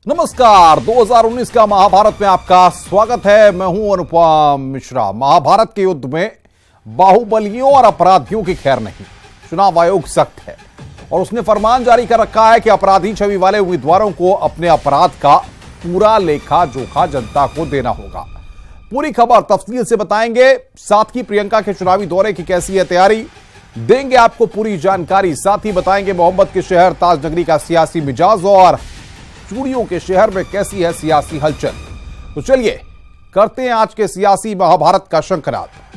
नमस्कार, 2019 का महाभारत में आपका स्वागत है। मैं हूं अनुपम मिश्रा। महाभारत के युद्ध में बाहुबलियों और अपराधियों की खैर नहीं। चुनाव आयोग सख्त है और उसने फरमान जारी कर रखा है कि अपराधी छवि वाले उम्मीदवारों को अपने अपराध का पूरा लेखा जोखा जनता को देना होगा। पूरी खबर तफसील से बताएंगे। साथ ही प्रियंका के चुनावी दौरे की कैसी है तैयारी, देंगे आपको पूरी जानकारी। साथ ही बताएंगे मोहम्मद के शहर ताजनगरी का सियासी मिजाज और चूड़ियों के शहर में कैसी है सियासी हलचल। तो चलिए करते हैं आज के सियासी महाभारत का शंखनाद।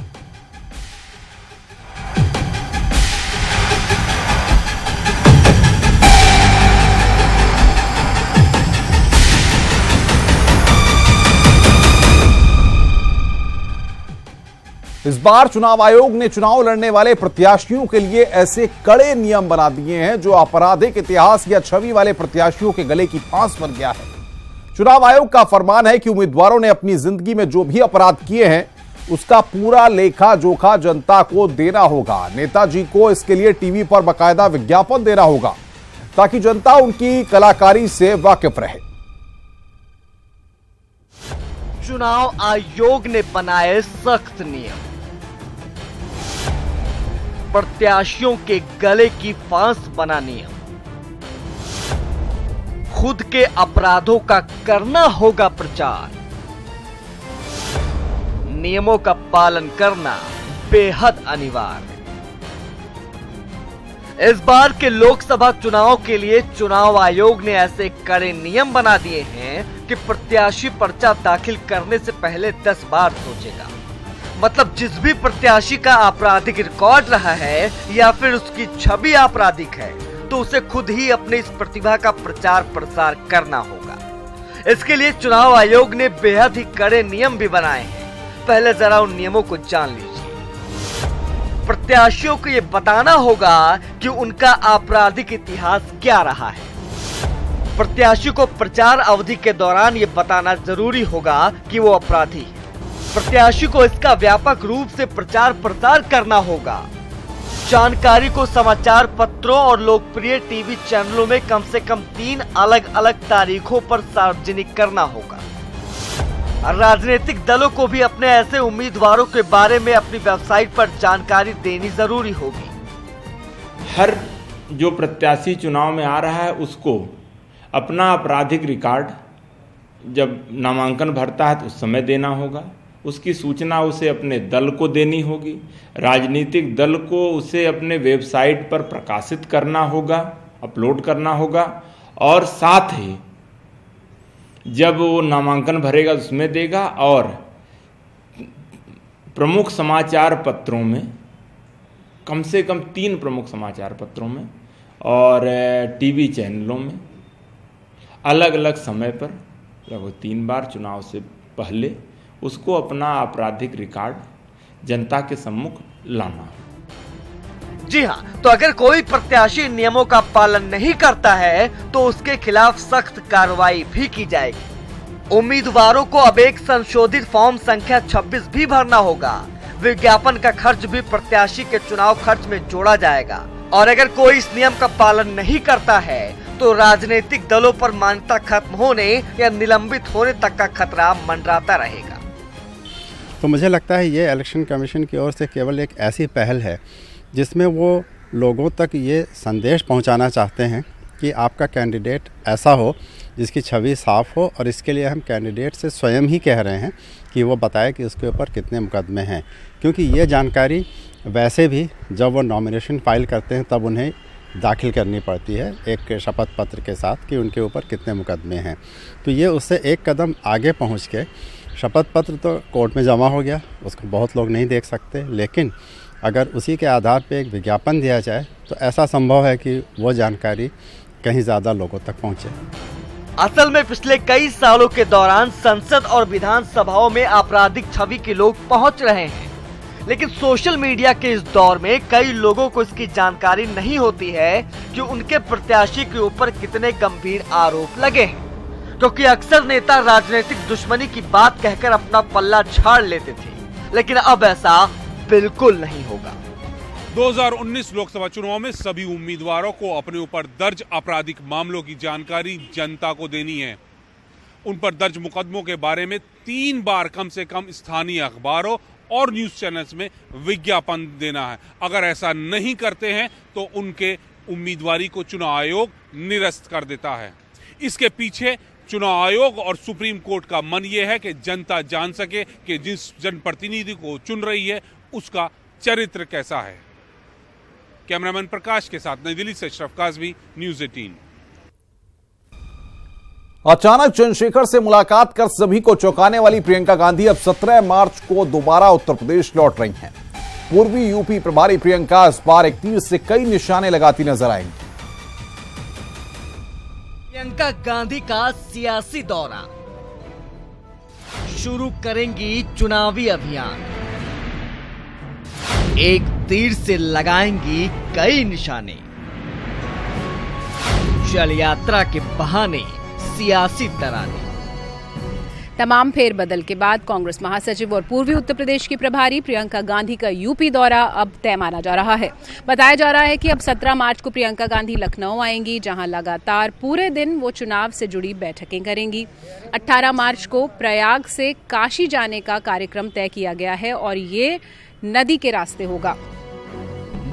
इस बार चुनाव आयोग ने चुनाव लड़ने वाले प्रत्याशियों के लिए ऐसे कड़े नियम बना दिए हैं जो आपराधिक इतिहास या छवि वाले प्रत्याशियों के गले की फांस बन गया है। चुनाव आयोग का फरमान है कि उम्मीदवारों ने अपनी जिंदगी में जो भी अपराध किए हैं उसका पूरा लेखा जोखा जनता को देना होगा। नेताजी को इसके लिए टीवी पर बाकायदा विज्ञापन देना होगा ताकि जनता उनकी कलाकारी से वाकिफ रहे। चुनाव आयोग ने बनाए सख्त नियम, प्रत्याशियों के गले की फांस बना नियम, खुद के अपराधों का करना होगा प्रचार, नियमों का पालन करना बेहद अनिवार्य। इस बार के लोकसभा चुनाव के लिए चुनाव आयोग ने ऐसे कड़े नियम बना दिए हैं कि प्रत्याशी पर्चा दाखिल करने से पहले 10 बार सोचेगा। मतलब जिस भी प्रत्याशी का आपराधिक रिकॉर्ड रहा है या फिर उसकी छवि आपराधिक है तो उसे खुद ही अपनी इस प्रतिभा का प्रचार प्रसार करना होगा। इसके लिए चुनाव आयोग ने बेहद ही कड़े नियम भी बनाए हैं। पहले जरा उन नियमों को जान लीजिए। प्रत्याशियों को यह बताना होगा कि उनका आपराधिक इतिहास क्या रहा है। प्रत्याशी को प्रचार अवधि के दौरान यह बताना जरूरी होगा कि वो अपराधी है। प्रत्याशी को इसका व्यापक रूप से प्रचार प्रसार करना होगा। जानकारी को समाचार पत्रों और लोकप्रिय टीवी चैनलों में कम से कम 3 अलग अलग तारीखों पर सार्वजनिक करना होगा। राजनीतिक दलों को भी अपने ऐसे उम्मीदवारों के बारे में अपनी वेबसाइट पर जानकारी देनी जरूरी होगी। हर जो प्रत्याशी चुनाव में आ रहा है उसको अपना आपराधिक रिकॉर्ड जब नामांकन भरता है तो उस समय देना होगा। उसकी सूचना उसे अपने दल को देनी होगी। राजनीतिक दल को उसे अपने वेबसाइट पर प्रकाशित करना होगा, अपलोड करना होगा। और साथ ही जब वो नामांकन भरेगा उसमें देगा। और प्रमुख समाचार पत्रों में कम से कम 3 प्रमुख समाचार पत्रों में और टीवी चैनलों में अलग अलग समय पर लगभग 3 बार चुनाव से पहले उसको अपना आपराधिक रिकॉर्ड जनता के सम्मुख लाना। जी हाँ, तो अगर कोई प्रत्याशी नियमों का पालन नहीं करता है तो उसके खिलाफ सख्त कार्रवाई भी की जाएगी। उम्मीदवारों को अब एक संशोधित फॉर्म संख्या 26 भी भरना होगा। विज्ञापन का खर्च भी प्रत्याशी के चुनाव खर्च में जोड़ा जाएगा। और अगर कोई इस नियम का पालन नहीं करता है तो राजनीतिक दलों पर मान्यता खत्म होने या निलंबित होने तक का खतरा मंडराता रहेगा। तो मुझे लगता है ये इलेक्शन कमीशन की ओर से केवल एक ऐसी पहल है जिसमें वो लोगों तक ये संदेश पहुंचाना चाहते हैं कि आपका कैंडिडेट ऐसा हो जिसकी छवि साफ हो। और इसके लिए हम कैंडिडेट से स्वयं ही कह रहे हैं कि वो बताए कि उसके ऊपर कितने मुकदमे हैं, क्योंकि ये जानकारी वैसे भी जब वो नॉमिनेशन फाइल करते हैं तब उन्हें दाखिल करनी पड़ती है एक शपथ पत्र के साथ कि उनके ऊपर कितने मुकदमे हैं। तो ये उससे एक कदम आगे पहुंच के, शपथ पत्र तो कोर्ट में जमा हो गया, उसको बहुत लोग नहीं देख सकते, लेकिन अगर उसी के आधार पे एक विज्ञापन दिया जाए तो ऐसा संभव है कि वो जानकारी कहीं ज़्यादा लोगों तक पहुंचे। असल में पिछले कई सालों के दौरान संसद और विधानसभाओं में आपराधिक छवि के लोग पहुंच रहे हैं, लेकिन सोशल मीडिया के इस दौर में कई लोगों को इसकी जानकारी नहीं होती है कि उनके प्रत्याशी के ऊपर कितने गंभीर आरोप लगे हैं। क्योंकि अक्सर नेता राजनीतिक दुश्मनी की बात कहकर अपना पल्ला झाड़ लेते थे, लेकिन अब ऐसा बिल्कुल नहीं होगा। 2019 लोकसभा चुनाव में सभी उम्मीदवारों को अपने ऊपर दर्ज आपराधिक मामलों की जानकारी जनता को देनी है। उन पर दर्ज मुकदमों के बारे में 3 बार कम से कम स्थानीय अखबारों और न्यूज़ चैनल्स में विज्ञापन देना है। अगर ऐसा नहीं करते हैं तो उनके उम्मीदवारी को चुनाव आयोग निरस्त कर देता है। इसके पीछे चुनाव आयोग और सुप्रीम कोर्ट का मन ये है कि जनता जान सके कि जिस जनप्रतिनिधि को चुन रही है उसका चरित्र कैसा है। कैमरामैन प्रकाश के साथ नई दिल्ली से अशरफ काज़मी, न्यूज़ 18। अचानक चंद्रशेखर से मुलाकात कर सभी को चौंकाने वाली प्रियंका गांधी अब 17 मार्च को दोबारा उत्तर प्रदेश लौट रही हैं। पूर्वी यूपी प्रभारी प्रियंका इस बार एक तीर से कई निशाने लगाती नजर आएंगी। प्रियंका गांधी का सियासी दौरा, शुरू करेंगी चुनावी अभियान, एक तीर से लगाएंगी कई निशाने, जल यात्रा के बहाने सियासी तराने। तमाम फेरबदल के बाद कांग्रेस महासचिव और पूर्वी उत्तर प्रदेश की प्रभारी प्रियंका गांधी का यूपी दौरा अब तय माना जा रहा है। बताया जा रहा है कि अब 17 मार्च को प्रियंका गांधी लखनऊ आएंगी, जहां लगातार पूरे दिन वो चुनाव से जुड़ी बैठकें करेंगी। 18 मार्च को प्रयाग से काशी जाने का कार्यक्रम तय किया गया है और ये नदी के रास्ते होगा।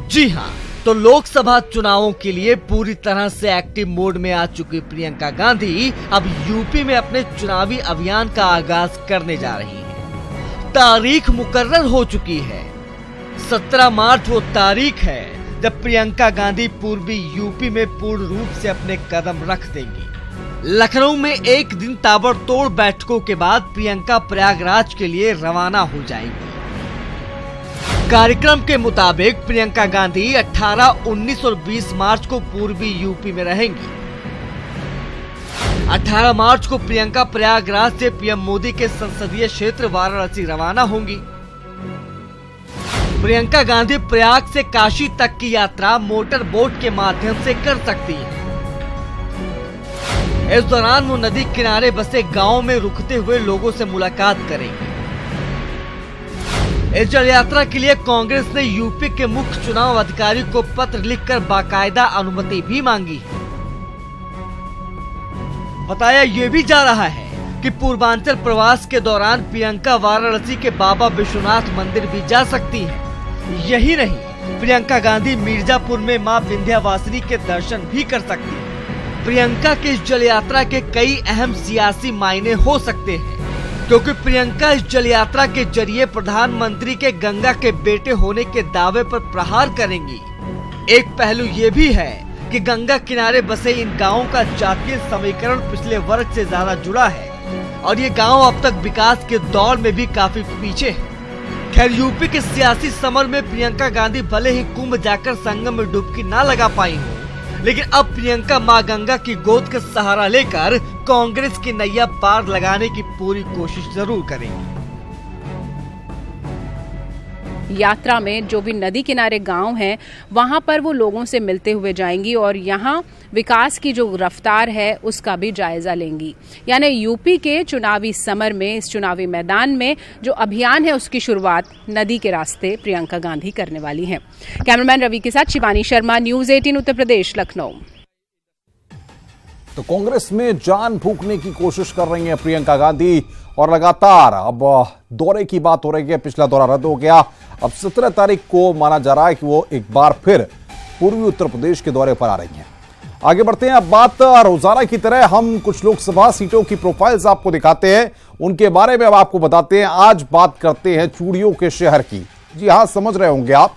जी हाँ, तो लोकसभा चुनावों के लिए पूरी तरह से एक्टिव मोड में आ चुकी प्रियंका गांधी अब यूपी में अपने चुनावी अभियान का आगाज करने जा रही है। तारीख मुकर्रर हो चुकी है। 17 मार्च वो तारीख है जब प्रियंका गांधी पूर्वी यूपी में पूर्ण रूप से अपने कदम रख देंगी। लखनऊ में एक दिन ताबड़तोड़ बैठकों के बाद प्रियंका प्रयागराज के लिए रवाना हो जाएंगी। कार्यक्रम के मुताबिक प्रियंका गांधी 18, 19 और 20 मार्च को पूर्वी यूपी में रहेंगी। 18 मार्च को प्रियंका प्रयागराज से पीएम मोदी के संसदीय क्षेत्र वाराणसी रवाना होंगी। प्रियंका गांधी प्रयाग से काशी तक की यात्रा मोटर बोट के माध्यम से कर सकती है। इस दौरान वो नदी किनारे बसे गांव में रुकते हुए लोगों से मुलाकात करेंगी। इस जल यात्रा के लिए कांग्रेस ने यूपी के मुख्य चुनाव अधिकारी को पत्र लिखकर बाकायदा अनुमति भी मांगी है। बताया ये भी जा रहा है कि पूर्वांचल प्रवास के दौरान प्रियंका वाराणसी के बाबा विश्वनाथ मंदिर भी जा सकती हैं। यही नहीं, प्रियंका गांधी मिर्जापुर में मां विंध्यवासिनी के दर्शन भी कर सकती है। प्रियंका की इस जल यात्रा के कई अहम सियासी मायने हो सकते हैं, क्योंकि प्रियंका इस जल यात्रा के जरिए प्रधानमंत्री के गंगा के बेटे होने के दावे पर प्रहार करेंगी। एक पहलू ये भी है कि गंगा किनारे बसे इन गांवों का जातीय समीकरण पिछले वर्ष से ज्यादा जुड़ा है और ये गांव अब तक विकास के दौर में भी काफी पीछे है। खैर, यूपी के सियासी समर में प्रियंका गांधी भले ही कुंभ जाकर संगम में डुबकी ना लगा पाई हो, लेकिन अब प्रियंका मां गंगा की गोद का सहारा लेकर कांग्रेस की नैया पार लगाने की पूरी कोशिश जरूर करेंगी। यात्रा में जो भी नदी किनारे गांव हैं, वहां पर वो लोगों से मिलते हुए जाएंगी और यहां विकास की जो रफ्तार है उसका भी जायजा लेंगी। यानी यूपी के चुनावी समर में, इस चुनावी मैदान में जो अभियान है उसकी शुरुआत नदी के रास्ते प्रियंका गांधी करने वाली हैं। कैमरामैन रवि के साथ शिवानी शर्मा, न्यूज़ 18 उत्तर प्रदेश, लखनऊ। तो कांग्रेस में जान फूंकने की कोशिश कर रही हैं प्रियंका गांधी और लगातार अब दौरे की बात हो रही है। पिछला दौरा रद्द हो गया, अब 17 तारीख को माना जा रहा है कि वो एक बार फिर पूर्वी उत्तर प्रदेश के दौरे पर आ रही हैं। आगे बढ़ते हैं। अब बात रोजाना की तरह हम कुछ लोकसभा सीटों की प्रोफाइल्स आपको दिखाते हैं, उनके बारे में अब आपको बताते हैं। आज बात करते हैं चूड़ियों के शहर की। जी हां, समझ रहे होंगे आप,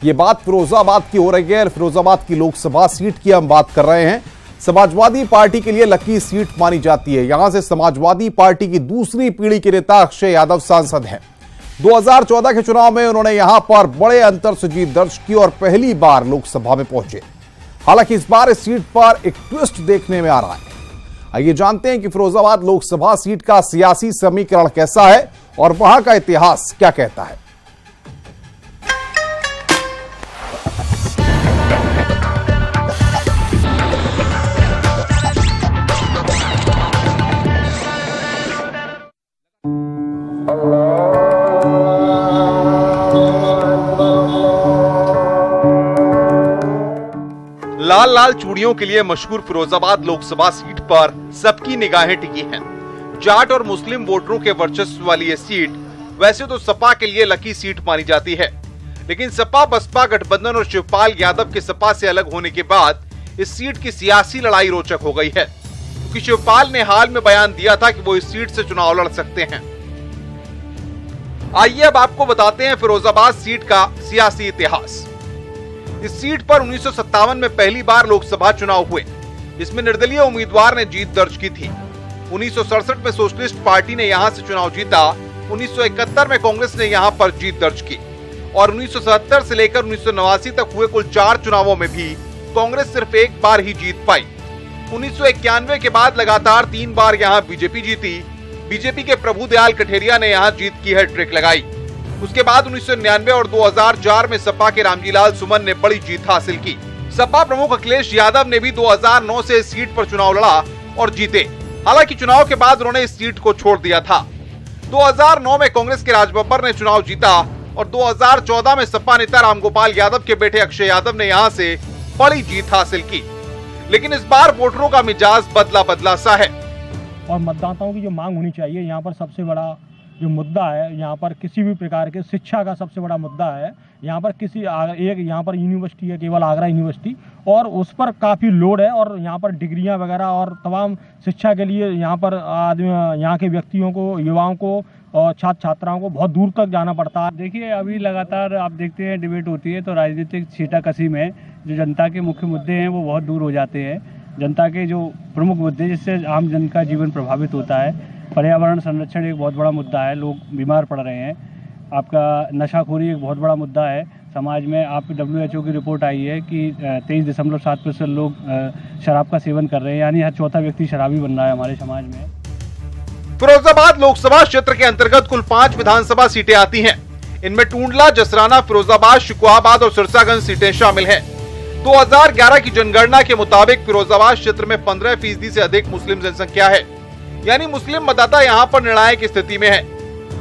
ये बात फिरोजाबाद की हो रही है। फिरोजाबाद की लोकसभा सीट की हम बात कर रहे हैं। समाजवादी पार्टी के लिए लकी सीट मानी जाती है। यहां से समाजवादी पार्टी की दूसरी पीढ़ी के नेता अक्षय यादव सांसद हैं। 2014 के चुनाव में उन्होंने यहां पर बड़े अंतर से जीत दर्ज की और पहली बार लोकसभा में पहुंचे। हालांकि इस बार इस सीट पर एक ट्विस्ट देखने में आ रहा है। आइए जानते हैं कि फिरोजाबाद लोकसभा सीट का सियासी समीकरण कैसा है और वहां का इतिहास क्या कहता है। लाल लाल चूड़ियों के लिए मशहूर फिरोजाबाद लोकसभा सीट पर सबकी निगाहें टिकी हैं। जाट और मुस्लिम वोटरों के वर्चस्व वाली ये सीट वैसे तो सपा के लिए लकी सीट मानी जाती है, लेकिन सपा बसपा गठबंधन और शिवपाल यादव के सपा से अलग होने के बाद इस सीट की सियासी लड़ाई रोचक हो गई है, क्योंकि शिवपाल ने हाल में बयान दिया था कि वो इस सीट से चुनाव लड़ सकते हैं। आइए अब आपको बताते हैं फिरोजाबाद सीट का सियासी इतिहास। इस सीट पर 1957 में पहली बार लोकसभा चुनाव हुए, जिसमें निर्दलीय उम्मीदवार ने जीत दर्ज की थी। 1967 में सोशलिस्ट पार्टी ने यहां से चुनाव जीता। 1971 में कांग्रेस ने यहां पर जीत दर्ज की और 1977 से लेकर 1989 तक हुए कुल 4 चुनावों में भी कांग्रेस सिर्फ एक बार ही जीत पाई। 1991 के बाद लगातार 3 बार यहां बीजेपी जीती। बीजेपी के प्रभुदयाल कठेरिया ने यहां जीत की हैट्रिक लगाई। उसके बाद 1999 और 2004 में सपा के रामजीलाल सुमन ने बड़ी जीत हासिल की। सपा प्रमुख अखिलेश यादव ने भी 2009 से इस सीट पर चुनाव लड़ा और जीते। हालांकि चुनाव के बाद उन्होंने इस सीट को छोड़ दिया था। 2009 में कांग्रेस के राजबब्बर ने चुनाव जीता और 2014 में सपा नेता रामगोपाल यादव के बेटे अक्षय यादव ने यहां से बड़ी जीत हासिल की। लेकिन इस बार वोटरों का मिजाज बदला बदला सा है और मतदाताओं की जो मांग होनी चाहिए, यहाँ पर सबसे बड़ा जो मुद्दा है, यहाँ पर किसी भी प्रकार के शिक्षा का सबसे बड़ा मुद्दा है। यहाँ पर यहाँ पर यूनिवर्सिटी है, केवल आगरा यूनिवर्सिटी, और उस पर काफ़ी लोड है और यहाँ पर डिग्रियाँ वगैरह और तमाम शिक्षा के लिए यहाँ पर यहाँ के व्यक्तियों को, युवाओं को और छात्र छात्राओं को बहुत दूर तक जाना पड़ता है। देखिए, अभी लगातार आप देखते हैं डिबेट होती है तो राजनीतिक छींटाकशी में जो जनता के मुख्य मुद्दे हैं वो बहुत दूर हो जाते हैं। जनता के जो प्रमुख मुद्दे जिससे आम जन का जीवन प्रभावित होता है, पर्यावरण संरक्षण एक बहुत बड़ा मुद्दा है, लोग बीमार पड़ रहे हैं। आपका नशाखोरी एक बहुत बड़ा मुद्दा है समाज में। आप WHO की रिपोर्ट आई है कि 23.7% लोग शराब का सेवन कर रहे हैं, यानी हर चौथा व्यक्ति शराबी बन रहा है हमारे समाज में। फिरोजाबाद लोकसभा क्षेत्र के अंतर्गत कुल 5 विधानसभा सीटें आती हैं। इनमें टूंडला, जसराना, फिरोजाबाद, शिकोहाबाद और सिरसागंज सीटें शामिल हैं। 2011 की जनगणना के मुताबिक फिरोजाबाद क्षेत्र में 15% से अधिक मुस्लिम जनसंख्या है, यानी मुस्लिम मतदाता यहां पर निर्णायक स्थिति में है।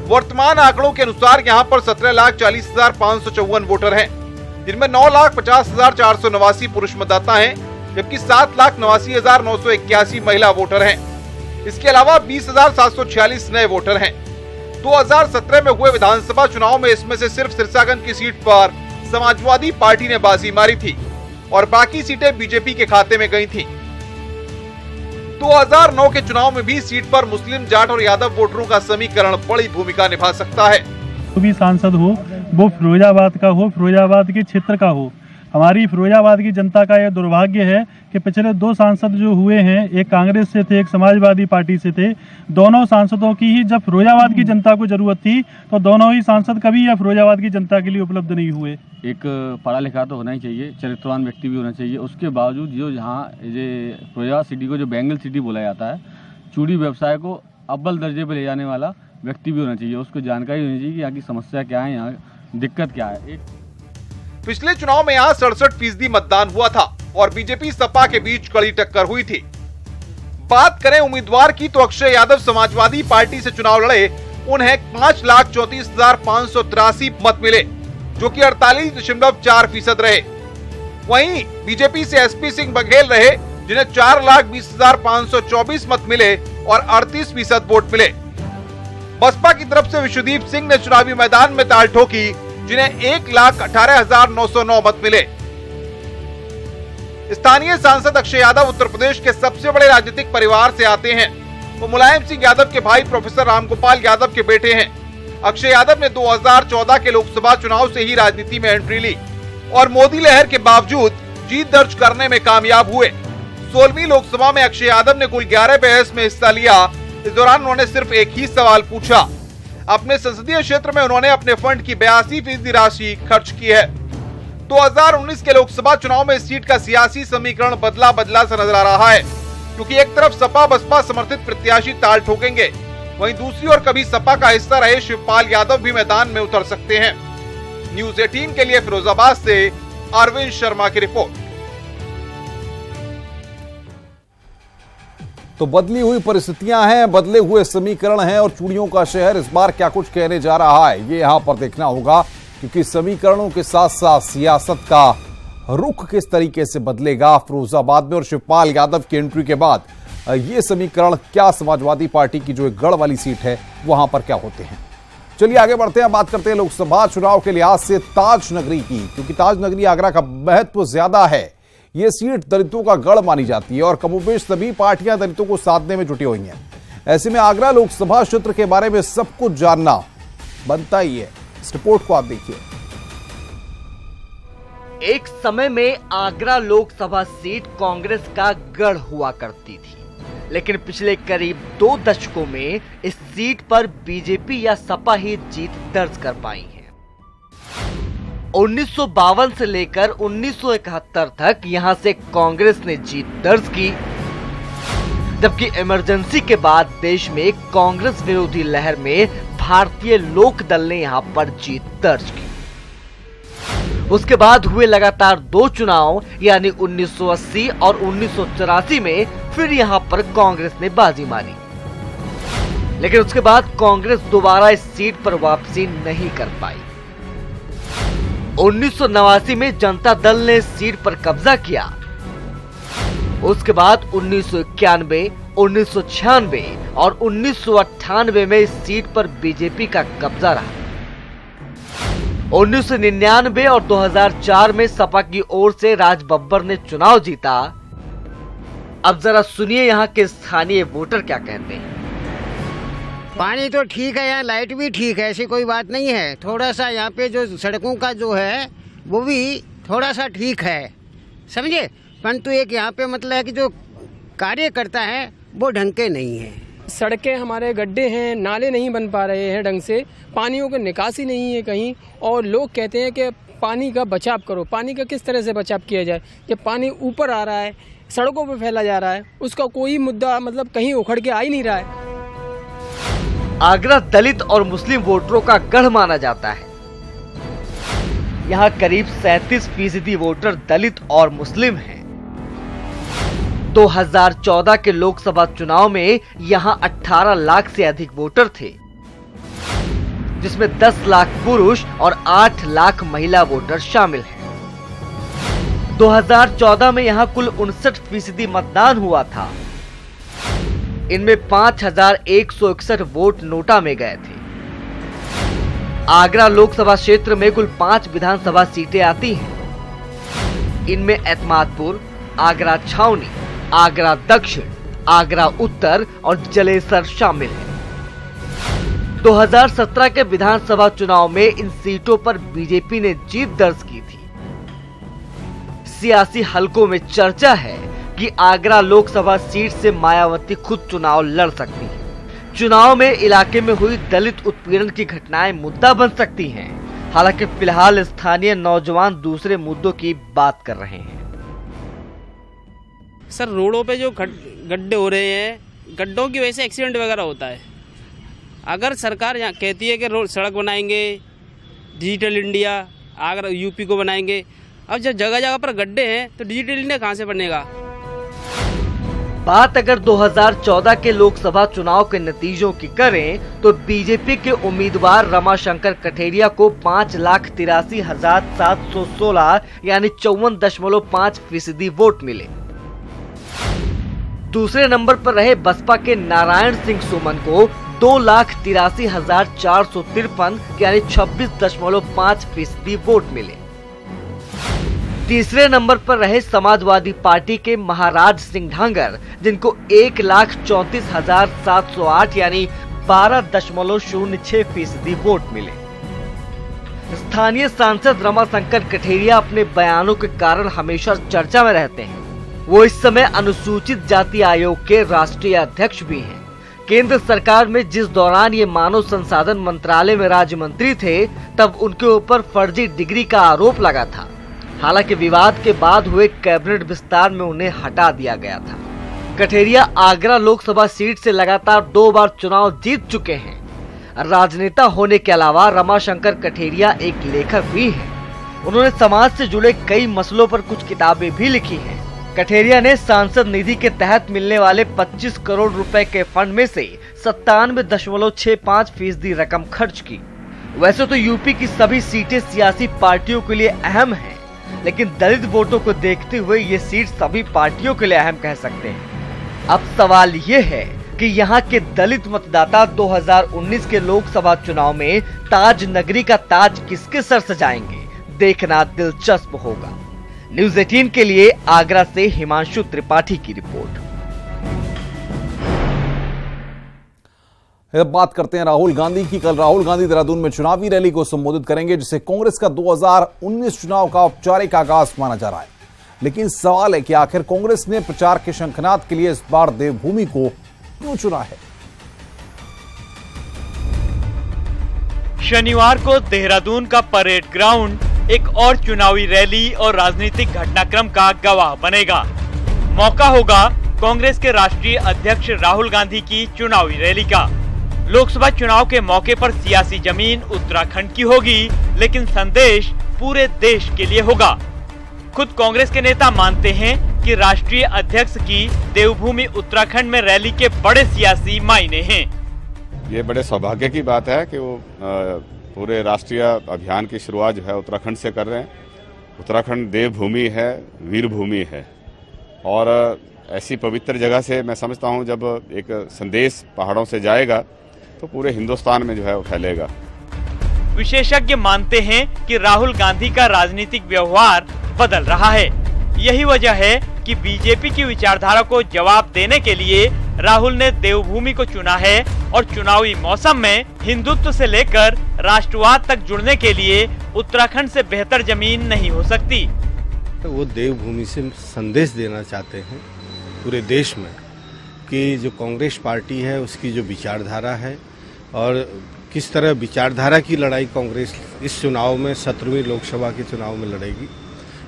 वर्तमान आंकड़ों के अनुसार यहां पर 17,40,554 वोटर हैं, जिनमें 9,50,489 पुरुष मतदाता हैं, जबकि 7,89,981 महिला वोटर हैं। इसके अलावा 20,746 नए वोटर हैं। 2017 में हुए विधानसभा चुनाव में इसमें से सिर्फ सिरसागंज की सीट पर समाजवादी पार्टी ने बाजी मारी थी और बाकी सीटें बीजेपी के खाते में गई थीं। 2009 के चुनाव में भी सीट पर मुस्लिम, जाट और यादव वोटरों का समीकरण बड़ी भूमिका निभा सकता है। जो भी सांसद हो वो फिरोजाबाद का हो, फिरोजाबाद के क्षेत्र का हो। हमारी फिरोजाबाद की जनता का यह दुर्भाग्य है कि पिछले 2 सांसद जो हुए हैं, एक कांग्रेस से थे, एक समाजवादी पार्टी से थे। दोनों सांसदों की ही जब फिरोजाबाद की जनता को जरूरत थी तो दोनों ही सांसद कभी या फिरोजाबाद की जनता के लिए उपलब्ध नहीं हुए। एक पढ़ा लिखा तो होना ही चाहिए, चरित्रवान व्यक्ति भी होना चाहिए। उसके बावजूद जो यहाँ ये फिरोजाबाद सिटी को जो बेंगल सिटी बोला जाता है, चूड़ी व्यवसाय को अव्वल दर्जे पर ले जाने वाला व्यक्ति भी होना चाहिए। उसको जानकारी होनी चाहिए कि यहाँ की समस्या क्या है, यहाँ दिक्कत क्या है। पिछले चुनाव में यहाँ 67% मतदान हुआ था और बीजेपी सपा के बीच कड़ी टक्कर हुई थी। बात करें उम्मीदवार की तो अक्षय यादव समाजवादी पार्टी से चुनाव लड़े। उन्हें 5,34,583 मत मिले, जो कि 48.4% रहे। वहीं बीजेपी से SP सिंह बघेल रहे, जिन्हें 4,20,524 मत मिले और 38% वोट मिले। बसपा की तरफ से विश्वदीप सिंह ने चुनावी मैदान में ताल ठोकी, जिन्हें 1,18,909 मत मिले। स्थानीय सांसद अक्षय यादव उत्तर प्रदेश के सबसे बड़े राजनीतिक परिवार से आते हैं। वो मुलायम सिंह यादव के भाई प्रोफेसर रामगोपाल यादव के बेटे हैं। अक्षय यादव ने 2014 के लोकसभा चुनाव से ही राजनीति में एंट्री ली और मोदी लहर के बावजूद जीत दर्ज करने में कामयाब हुए। 16वीं लोकसभा में अक्षय यादव ने कुल 11 बहस में हिस्सा लिया। इस दौरान उन्होंने सिर्फ एक ही सवाल पूछा। अपने संसदीय क्षेत्र में उन्होंने अपने फंड की 82% राशि खर्च की है। 2019 के लोकसभा चुनाव में इस सीट का सियासी समीकरण बदला बदला सा नजर आ रहा है, क्योंकि एक तरफ सपा बसपा समर्थित प्रत्याशी ताल ठोकेंगे, वहीं दूसरी ओर कभी सपा का हिस्सा रहे शिवपाल यादव भी मैदान में उतर सकते हैं। न्यूज़ 18 के लिए फिरोजाबाद से अरविंद शर्मा की रिपोर्ट। तो बदली हुई परिस्थितियां हैं, बदले हुए समीकरण हैं और चूड़ियों का शहर इस बार क्या कुछ कहने जा रहा है, ये यहां पर देखना होगा, क्योंकि समीकरणों के साथ साथ सियासत का रुख किस तरीके से बदलेगा। फिरोजाबाद में और शिवपाल यादव की एंट्री के बाद ये समीकरण क्या समाजवादी पार्टी की जो एक गढ़ वाली सीट है वहां पर क्या होते हैं। चलिए आगे बढ़ते हैं, बात करते हैं लोकसभा चुनाव के लिहाज से ताज नगरी की, क्योंकि ताज नगरी आगरा का महत्व ज्यादा है। ये सीट दलितों का गढ़ मानी जाती है और कमोबेश सभी पार्टियां दलितों को साधने में जुटी हुई हैं। ऐसे में आगरा लोकसभा क्षेत्र के बारे में सब कुछ जानना बनता ही है। इस रिपोर्ट को आप देखिए। एक समय में आगरा लोकसभा सीट कांग्रेस का गढ़ हुआ करती थी, लेकिन पिछले करीब 2 दशकों में इस सीट पर बीजेपी या सपा ही जीत दर्ज कर पाई है। 1952 से लेकर 1971 तक यहां से कांग्रेस ने जीत दर्ज की, जबकि इमरजेंसी के बाद देश में कांग्रेस विरोधी लहर में भारतीय लोक दल ने यहां पर जीत दर्ज की। उसके बाद हुए लगातार 2 चुनाव यानी 1980 और 1984 में फिर यहां पर कांग्रेस ने बाजी मारी, लेकिन उसके बाद कांग्रेस दोबारा इस सीट पर वापसी नहीं कर पाई। 1989 में जनता दल ने इस सीट पर कब्जा किया। उसके बाद 1991, 1996 और 1998 में इस सीट पर बीजेपी का कब्जा रहा। 1999 और 2004 में सपा की ओर से राज बब्बर ने चुनाव जीता। अब जरा सुनिए यहाँ के स्थानीय वोटर क्या कहते हैं। पानी तो ठीक है, यहाँ लाइट भी ठीक है, ऐसी कोई बात नहीं है। थोड़ा सा यहाँ पे जो सड़कों का जो है वो भी थोड़ा सा ठीक है, समझे। परंतु एक यहाँ पे मतलब है कि जो कार्यकर्ता है वो ढंग के नहीं है। सड़कें हमारे गड्ढे हैं, नाले नहीं बन पा रहे हैं ढंग से, पानियों की निकासी नहीं है कहीं। और लोग कहते हैं कि पानी का बचाव करो। पानी का किस तरह से बचाव किया जाए जब पानी ऊपर आ रहा है, सड़कों पे फैला जा रहा है, उसका कोई मुद्दा मतलब कहीं उखड़ के आ ही नहीं रहा है। आगरा दलित और मुस्लिम वोटरों का गढ़ माना जाता है। यहाँ करीब 37% वोटर दलित और मुस्लिम हैं। 2014 के लोकसभा चुनाव में यहाँ 18 लाख से अधिक वोटर थे, जिसमें 10 लाख पुरुष और 8 लाख महिला वोटर शामिल हैं। 2014 में यहाँ कुल 59% मतदान हुआ था। इनमें 5161 वोट नोटा में गए थे। आगरा लोकसभा क्षेत्र में कुल 5 विधानसभा सीटें आती हैं। इनमें एतमादपुर, आगरा छावनी, आगरा दक्षिण, आगरा उत्तर और जलेसर शामिल हैं। 2017 के विधानसभा चुनाव में इन सीटों पर बीजेपी ने जीत दर्ज की थी। सियासी हलकों में चर्चा है कि आगरा लोकसभा सीट से मायावती खुद चुनाव लड़ सकती है। चुनाव में इलाके में हुई दलित उत्पीड़न की घटनाएं मुद्दा बन सकती हैं। हालांकि फिलहाल स्थानीय नौजवान दूसरे मुद्दों की बात कर रहे हैं। सर, रोडों पे जो गड्ढे हो रहे हैं, गड्ढों की वजह से एक्सीडेंट वगैरह होता है। अगर सरकार यहाँ कहती है कि रोड सड़क बनाएंगे, डिजिटल इंडिया आगरा यूपी को बनाएंगे, अब जब जगह जगह पर गड्ढे हैं तो डिजिटल इंडिया कहाँ से बनेगा। बात अगर 2014 के लोकसभा चुनाव के नतीजों की करें तो बीजेपी के उम्मीदवार रमाशंकर कठेरिया को 5,83,716 यानी 54.5% वोट मिले। दूसरे नंबर पर रहे बसपा के नारायण सिंह सुमन को 2,83,453 यानी 26.5% वोट मिले। तीसरे नंबर पर रहे समाजवादी पार्टी के महाराज सिंह ढांगर, जिनको 1,34,708 यानी 12.06% वोट मिले। स्थानीय सांसद रमाशंकर कठेरिया अपने बयानों के कारण हमेशा चर्चा में रहते हैं। वो इस समय अनुसूचित जाति आयोग के राष्ट्रीय अध्यक्ष भी हैं। केंद्र सरकार में जिस दौरान ये मानव संसाधन मंत्रालय में राज्य मंत्री थे, तब उनके ऊपर फर्जी डिग्री का आरोप लगा था। हालांकि विवाद के बाद हुए कैबिनेट विस्तार में उन्हें हटा दिया गया था। कठेरिया आगरा लोकसभा सीट से लगातार 2 बार चुनाव जीत चुके हैं। राजनेता होने के अलावा रमाशंकर कठेरिया एक लेखक भी हैं। उन्होंने समाज से जुड़े कई मसलों पर कुछ किताबें भी लिखी हैं। कठेरिया ने सांसद निधि के तहत मिलने वाले 25 करोड़ रुपए के फंड में से 97.65% रकम खर्च की। वैसे तो यूपी की सभी सीटें सियासी पार्टियों के लिए अहम हैं, लेकिन दलित वोटों को देखते हुए ये सीट सभी पार्टियों के लिए अहम कह सकते हैं। अब सवाल ये है कि यहाँ के दलित मतदाता 2019 के लोकसभा चुनाव में ताज नगरी का ताज किसके सर सजाएंगे, देखना दिलचस्प होगा। न्यूज़ 18 के लिए आगरा से हिमांशु त्रिपाठी की रिपोर्ट। अब बात करते हैं राहुल गांधी की। कल राहुल गांधी देहरादून में चुनावी रैली को संबोधित करेंगे, जिसे कांग्रेस का 2019 चुनाव का औपचारिक आगाज माना जा रहा है। लेकिन सवाल है कि आखिर कांग्रेस ने प्रचार के शंखनाद के लिए इस बार देवभूमि को क्यों चुना है। शनिवार को देहरादून का परेड ग्राउंड एक और चुनावी रैली और राजनीतिक घटनाक्रम का गवाह बनेगा। मौका होगा कांग्रेस के राष्ट्रीय अध्यक्ष राहुल गांधी की चुनावी रैली का। लोकसभा चुनाव के मौके पर सियासी जमीन उत्तराखंड की होगी, लेकिन संदेश पूरे देश के लिए होगा। खुद कांग्रेस के नेता मानते हैं कि राष्ट्रीय अध्यक्ष की देवभूमि उत्तराखंड में रैली के बड़े सियासी मायने हैं। ये बड़े सौभाग्य की बात है कि वो पूरे राष्ट्रीय अभियान की शुरुआत जो है उत्तराखंड से कर रहे हैं। उत्तराखंड देवभूमि है, वीर भूमि है, और ऐसी पवित्र जगह से मैं समझता हूँ जब एक संदेश पहाड़ों से जाएगा तो पूरे हिंदुस्तान में जो है वो फैलेगा। विशेषज्ञ मानते हैं कि राहुल गांधी का राजनीतिक व्यवहार बदल रहा है। यही वजह है कि बीजेपी की विचारधारा को जवाब देने के लिए राहुल ने देवभूमि को चुना है, और चुनावी मौसम में हिंदुत्व से लेकर राष्ट्रवाद तक जुड़ने के लिए उत्तराखंड से बेहतर जमीन नहीं हो सकती। वो देवभूमि से संदेश देना चाहते हैं पूरे देश में कि जो कांग्रेस पार्टी है उसकी जो विचारधारा है, और किस तरह विचारधारा की लड़ाई कांग्रेस इस चुनाव में 17वीं लोकसभा के चुनाव में लड़ेगी,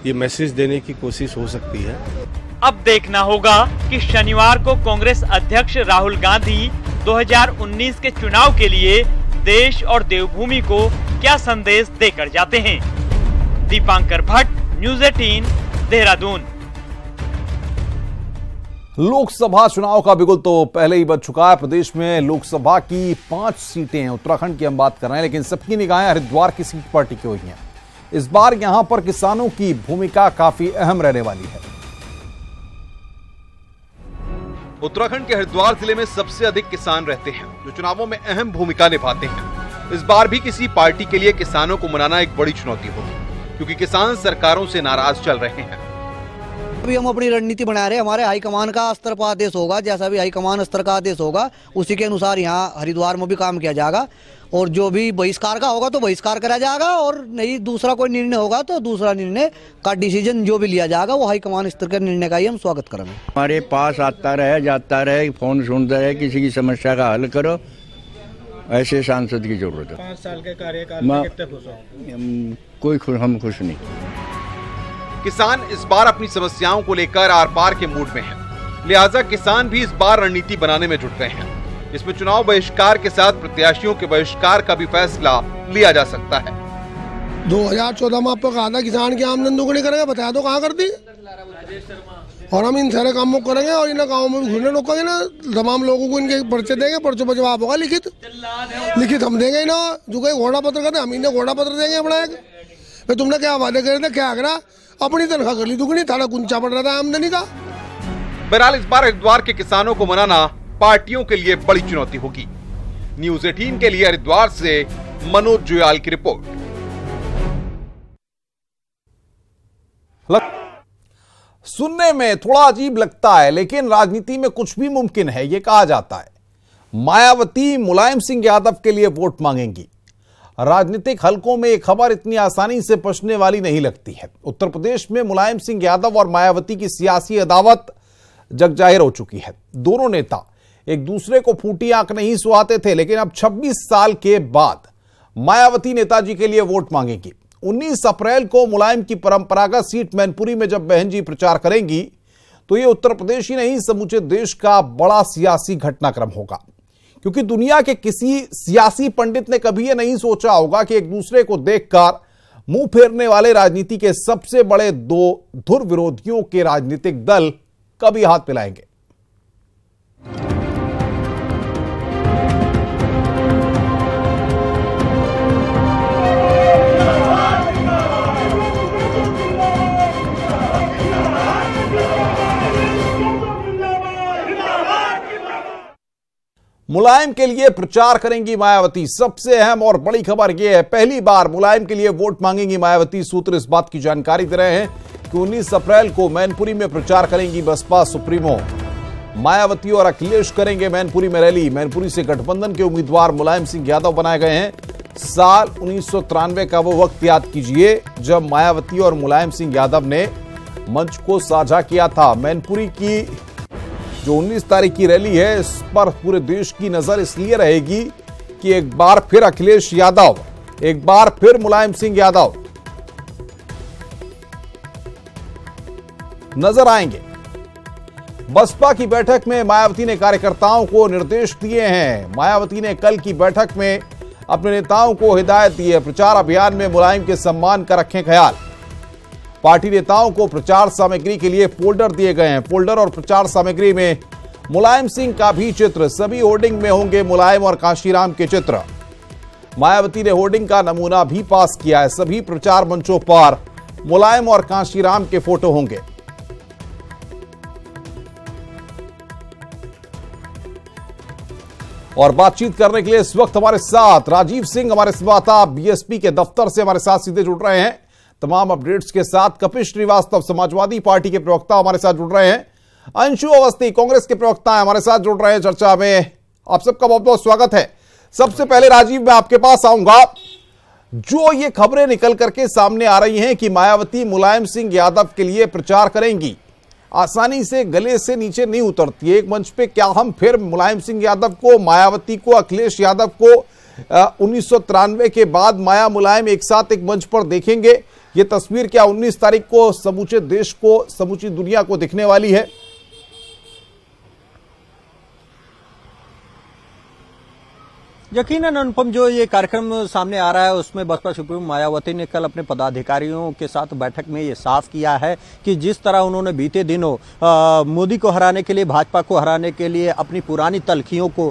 ये मैसेज देने की कोशिश हो सकती है। अब देखना होगा कि शनिवार को कांग्रेस अध्यक्ष राहुल गांधी 2019 के चुनाव के लिए देश और देवभूमि को क्या संदेश देकर जाते हैं। दीपांकर भट्ट, न्यूज़ 18, देहरादून। लोकसभा चुनाव का बिगुल तो पहले ही बज चुका है। प्रदेश में लोकसभा की 5 सीटें हैं, उत्तराखंड की हम बात कर रहे हैं, लेकिन सबकी निगाहें हरिद्वार की सीट पर टिकी हुई हैं। इस बार यहां पर किसानों की भूमिका काफी अहम रहने वाली है। उत्तराखंड के हरिद्वार जिले में सबसे अधिक किसान रहते हैं, जो चुनावों में अहम भूमिका निभाते हैं। इस बार भी किसी पार्टी के लिए किसानों को मनाना एक बड़ी चुनौती होगी, क्योंकि किसान सरकारों से नाराज चल रहे हैं। अभी हम अपनी रणनीति बना रहे हैं। हमारे हाईकमान का स्तर पर आदेश होगा, जैसा भी हाईकमान स्तर का आदेश होगा उसी के अनुसार यहाँ हरिद्वार में भी काम किया जाएगा, और जो भी बहिष्कार का होगा तो बहिष्कार करा जाएगा, और नहीं दूसरा कोई निर्णय होगा तो दूसरा निर्णय का डिसीजन जो भी लिया जाएगा वो हाईकमान स्तर के निर्णय का ही हम स्वागत करेंगे। हमारे पास आता रहे, जाता रहे, फोन सुनता रहे, किसी की समस्या का हल करो, ऐसे सांसद की जरूरत है। 5 साल के कार्यकाल में कितने खुश हो? हम खुश नहीं। किसान इस बार अपनी समस्याओं को लेकर आर पार के मूड में हैं, लिहाजा किसान भी इस बार रणनीति बनाने में जुट गए हैं। इसमें चुनाव बहिष्कार के साथ प्रत्याशियों के बहिष्कार का भी फैसला लिया जा सकता है। 2014 में आपको कहा था किसान की आमदनी दुगनी करेंगे, बताया तो कहाँ कर दी। और हम इन सारे कामों को करेंगे और इन गाँव में घूमने रोकेंगे ना, तमाम लोगों को इनके पर्चे देंगे, पर्चों पर जवाब होगा लिखित हम देंगे ना। जो कोई घोड़ा पत्र करते हम इन्हें घोड़ा पत्र देंगे अपना एक। तुमने क्या वादे करे थे, क्या करा, अपनी तनख्वाह कर ली दुगनी, थाना कुंचा पड़ रहा था आमदनी का। बहरहाल इस बार हरिद्वार के किसानों को मनाना पार्टियों के लिए बड़ी चुनौती होगी। न्यूज़ 18 के लिए हरिद्वार से मनोज जुयाल की रिपोर्ट। सुनने में थोड़ा अजीब लगता है, लेकिन राजनीति में कुछ भी मुमकिन है, यह कहा जाता है। मायावती मुलायम सिंह यादव के लिए वोट मांगेंगी। राजनीतिक हलकों में यह खबर इतनी आसानी से पचने वाली नहीं लगती है। उत्तर प्रदेश में मुलायम सिंह यादव और मायावती की सियासी अदावत जगजाहिर हो चुकी है। दोनों नेता एक दूसरे को फूटी आंख नहीं सुहाते थे, लेकिन अब 26 साल के बाद मायावती नेताजी के लिए वोट मांगेंगी। 19 अप्रैल को मुलायम की परंपरागत सीट मैनपुरी में जब बहन जी प्रचार करेंगी, तो यह उत्तर प्रदेश ही नहीं समूचे देश का बड़ा सियासी घटनाक्रम होगा, क्योंकि दुनिया के किसी सियासी पंडित ने कभी यह नहीं सोचा होगा कि एक दूसरे को देखकर मुंह फेरने वाले राजनीति के सबसे बड़े 2 धुर विरोधियों के राजनीतिक दल कभी हाथ मिलाएंगे। मुलायम के लिए प्रचार करेंगी मायावती। सबसे अहम और बड़ी खबर यह है, पहली बार मुलायम के लिए वोट मांगेंगी मायावती। सूत्र इस बात की जानकारी दे रहे हैं कि 19 अप्रैल को मैनपुरी में प्रचार करेंगी बसपा सुप्रीमो। मायावती और अखिलेश करेंगे मैनपुरी में रैली। मैनपुरी से गठबंधन के उम्मीदवार मुलायम सिंह यादव बनाए गए हैं। साल 1993 का वो वक्त याद कीजिए जब मायावती और मुलायम सिंह यादव ने मंच को साझा किया था। मैनपुरी की जो 19 तारीख की रैली है, इस पर पूरे देश की नजर इसलिए रहेगी कि एक बार फिर अखिलेश यादव, एक बार फिर मुलायम सिंह यादव नजर आएंगे। बसपा की बैठक में मायावती ने कार्यकर्ताओं को निर्देश दिए हैं। मायावती ने कल की बैठक में अपने नेताओं को हिदायत दी है, प्रचार अभियान में मुलायम के सम्मान का रखें ख्याल। पार्टी नेताओं को प्रचार सामग्री के लिए फोल्डर दिए गए हैं। फोल्डर और प्रचार सामग्री में मुलायम सिंह का भी चित्र, सभी होर्डिंग में होंगे मुलायम और कांशीराम के चित्र। मायावती ने होर्डिंग का नमूना भी पास किया है। सभी प्रचार मंचों पर मुलायम और कांशीराम के फोटो होंगे। और बातचीत करने के लिए इस वक्त हमारे साथ राजीव सिंह, हमारे संवाददाता बीएसपी के दफ्तर से हमारे साथ सीधे जुड़ रहे हैं तमाम अपडेट्स के साथ। कपिल श्रीवास्तव समाजवादी पार्टी के प्रवक्ता हमारे साथ जुड़ रहे हैं। अंशु अवस्थी कांग्रेस के प्रवक्ता हमारे साथ जुड़ रहे हैं चर्चा में। आप सबका बहुत बहुत स्वागत है। सबसे पहले राजीव, मैं आपके पास आऊंगा। जो ये खबरें निकल करके सामने आ रही हैं कि मायावती मुलायम सिंह यादव के लिए प्रचार करेंगी, आसानी से गले से नीचे नहीं उतरती है। एक मंच पे क्या हम फिर मुलायम सिंह यादव को, मायावती को, अखिलेश यादव को 1993 के बाद माया मुलायम एक साथ एक मंच पर देखेंगे? ये तस्वीर क्या 19 तारीख को समूचे देश को, समूची दुनिया को दिखने वाली है? यकीनन अनुपम, जो ये कार्यक्रम सामने आ रहा है उसमें बसपा सुप्रीमो मायावती ने कल अपने पदाधिकारियों के साथ बैठक में ये साफ किया है कि जिस तरह उन्होंने बीते दिनों मोदी को हराने के लिए, भाजपा को हराने के लिए अपनी पुरानी तलखियों को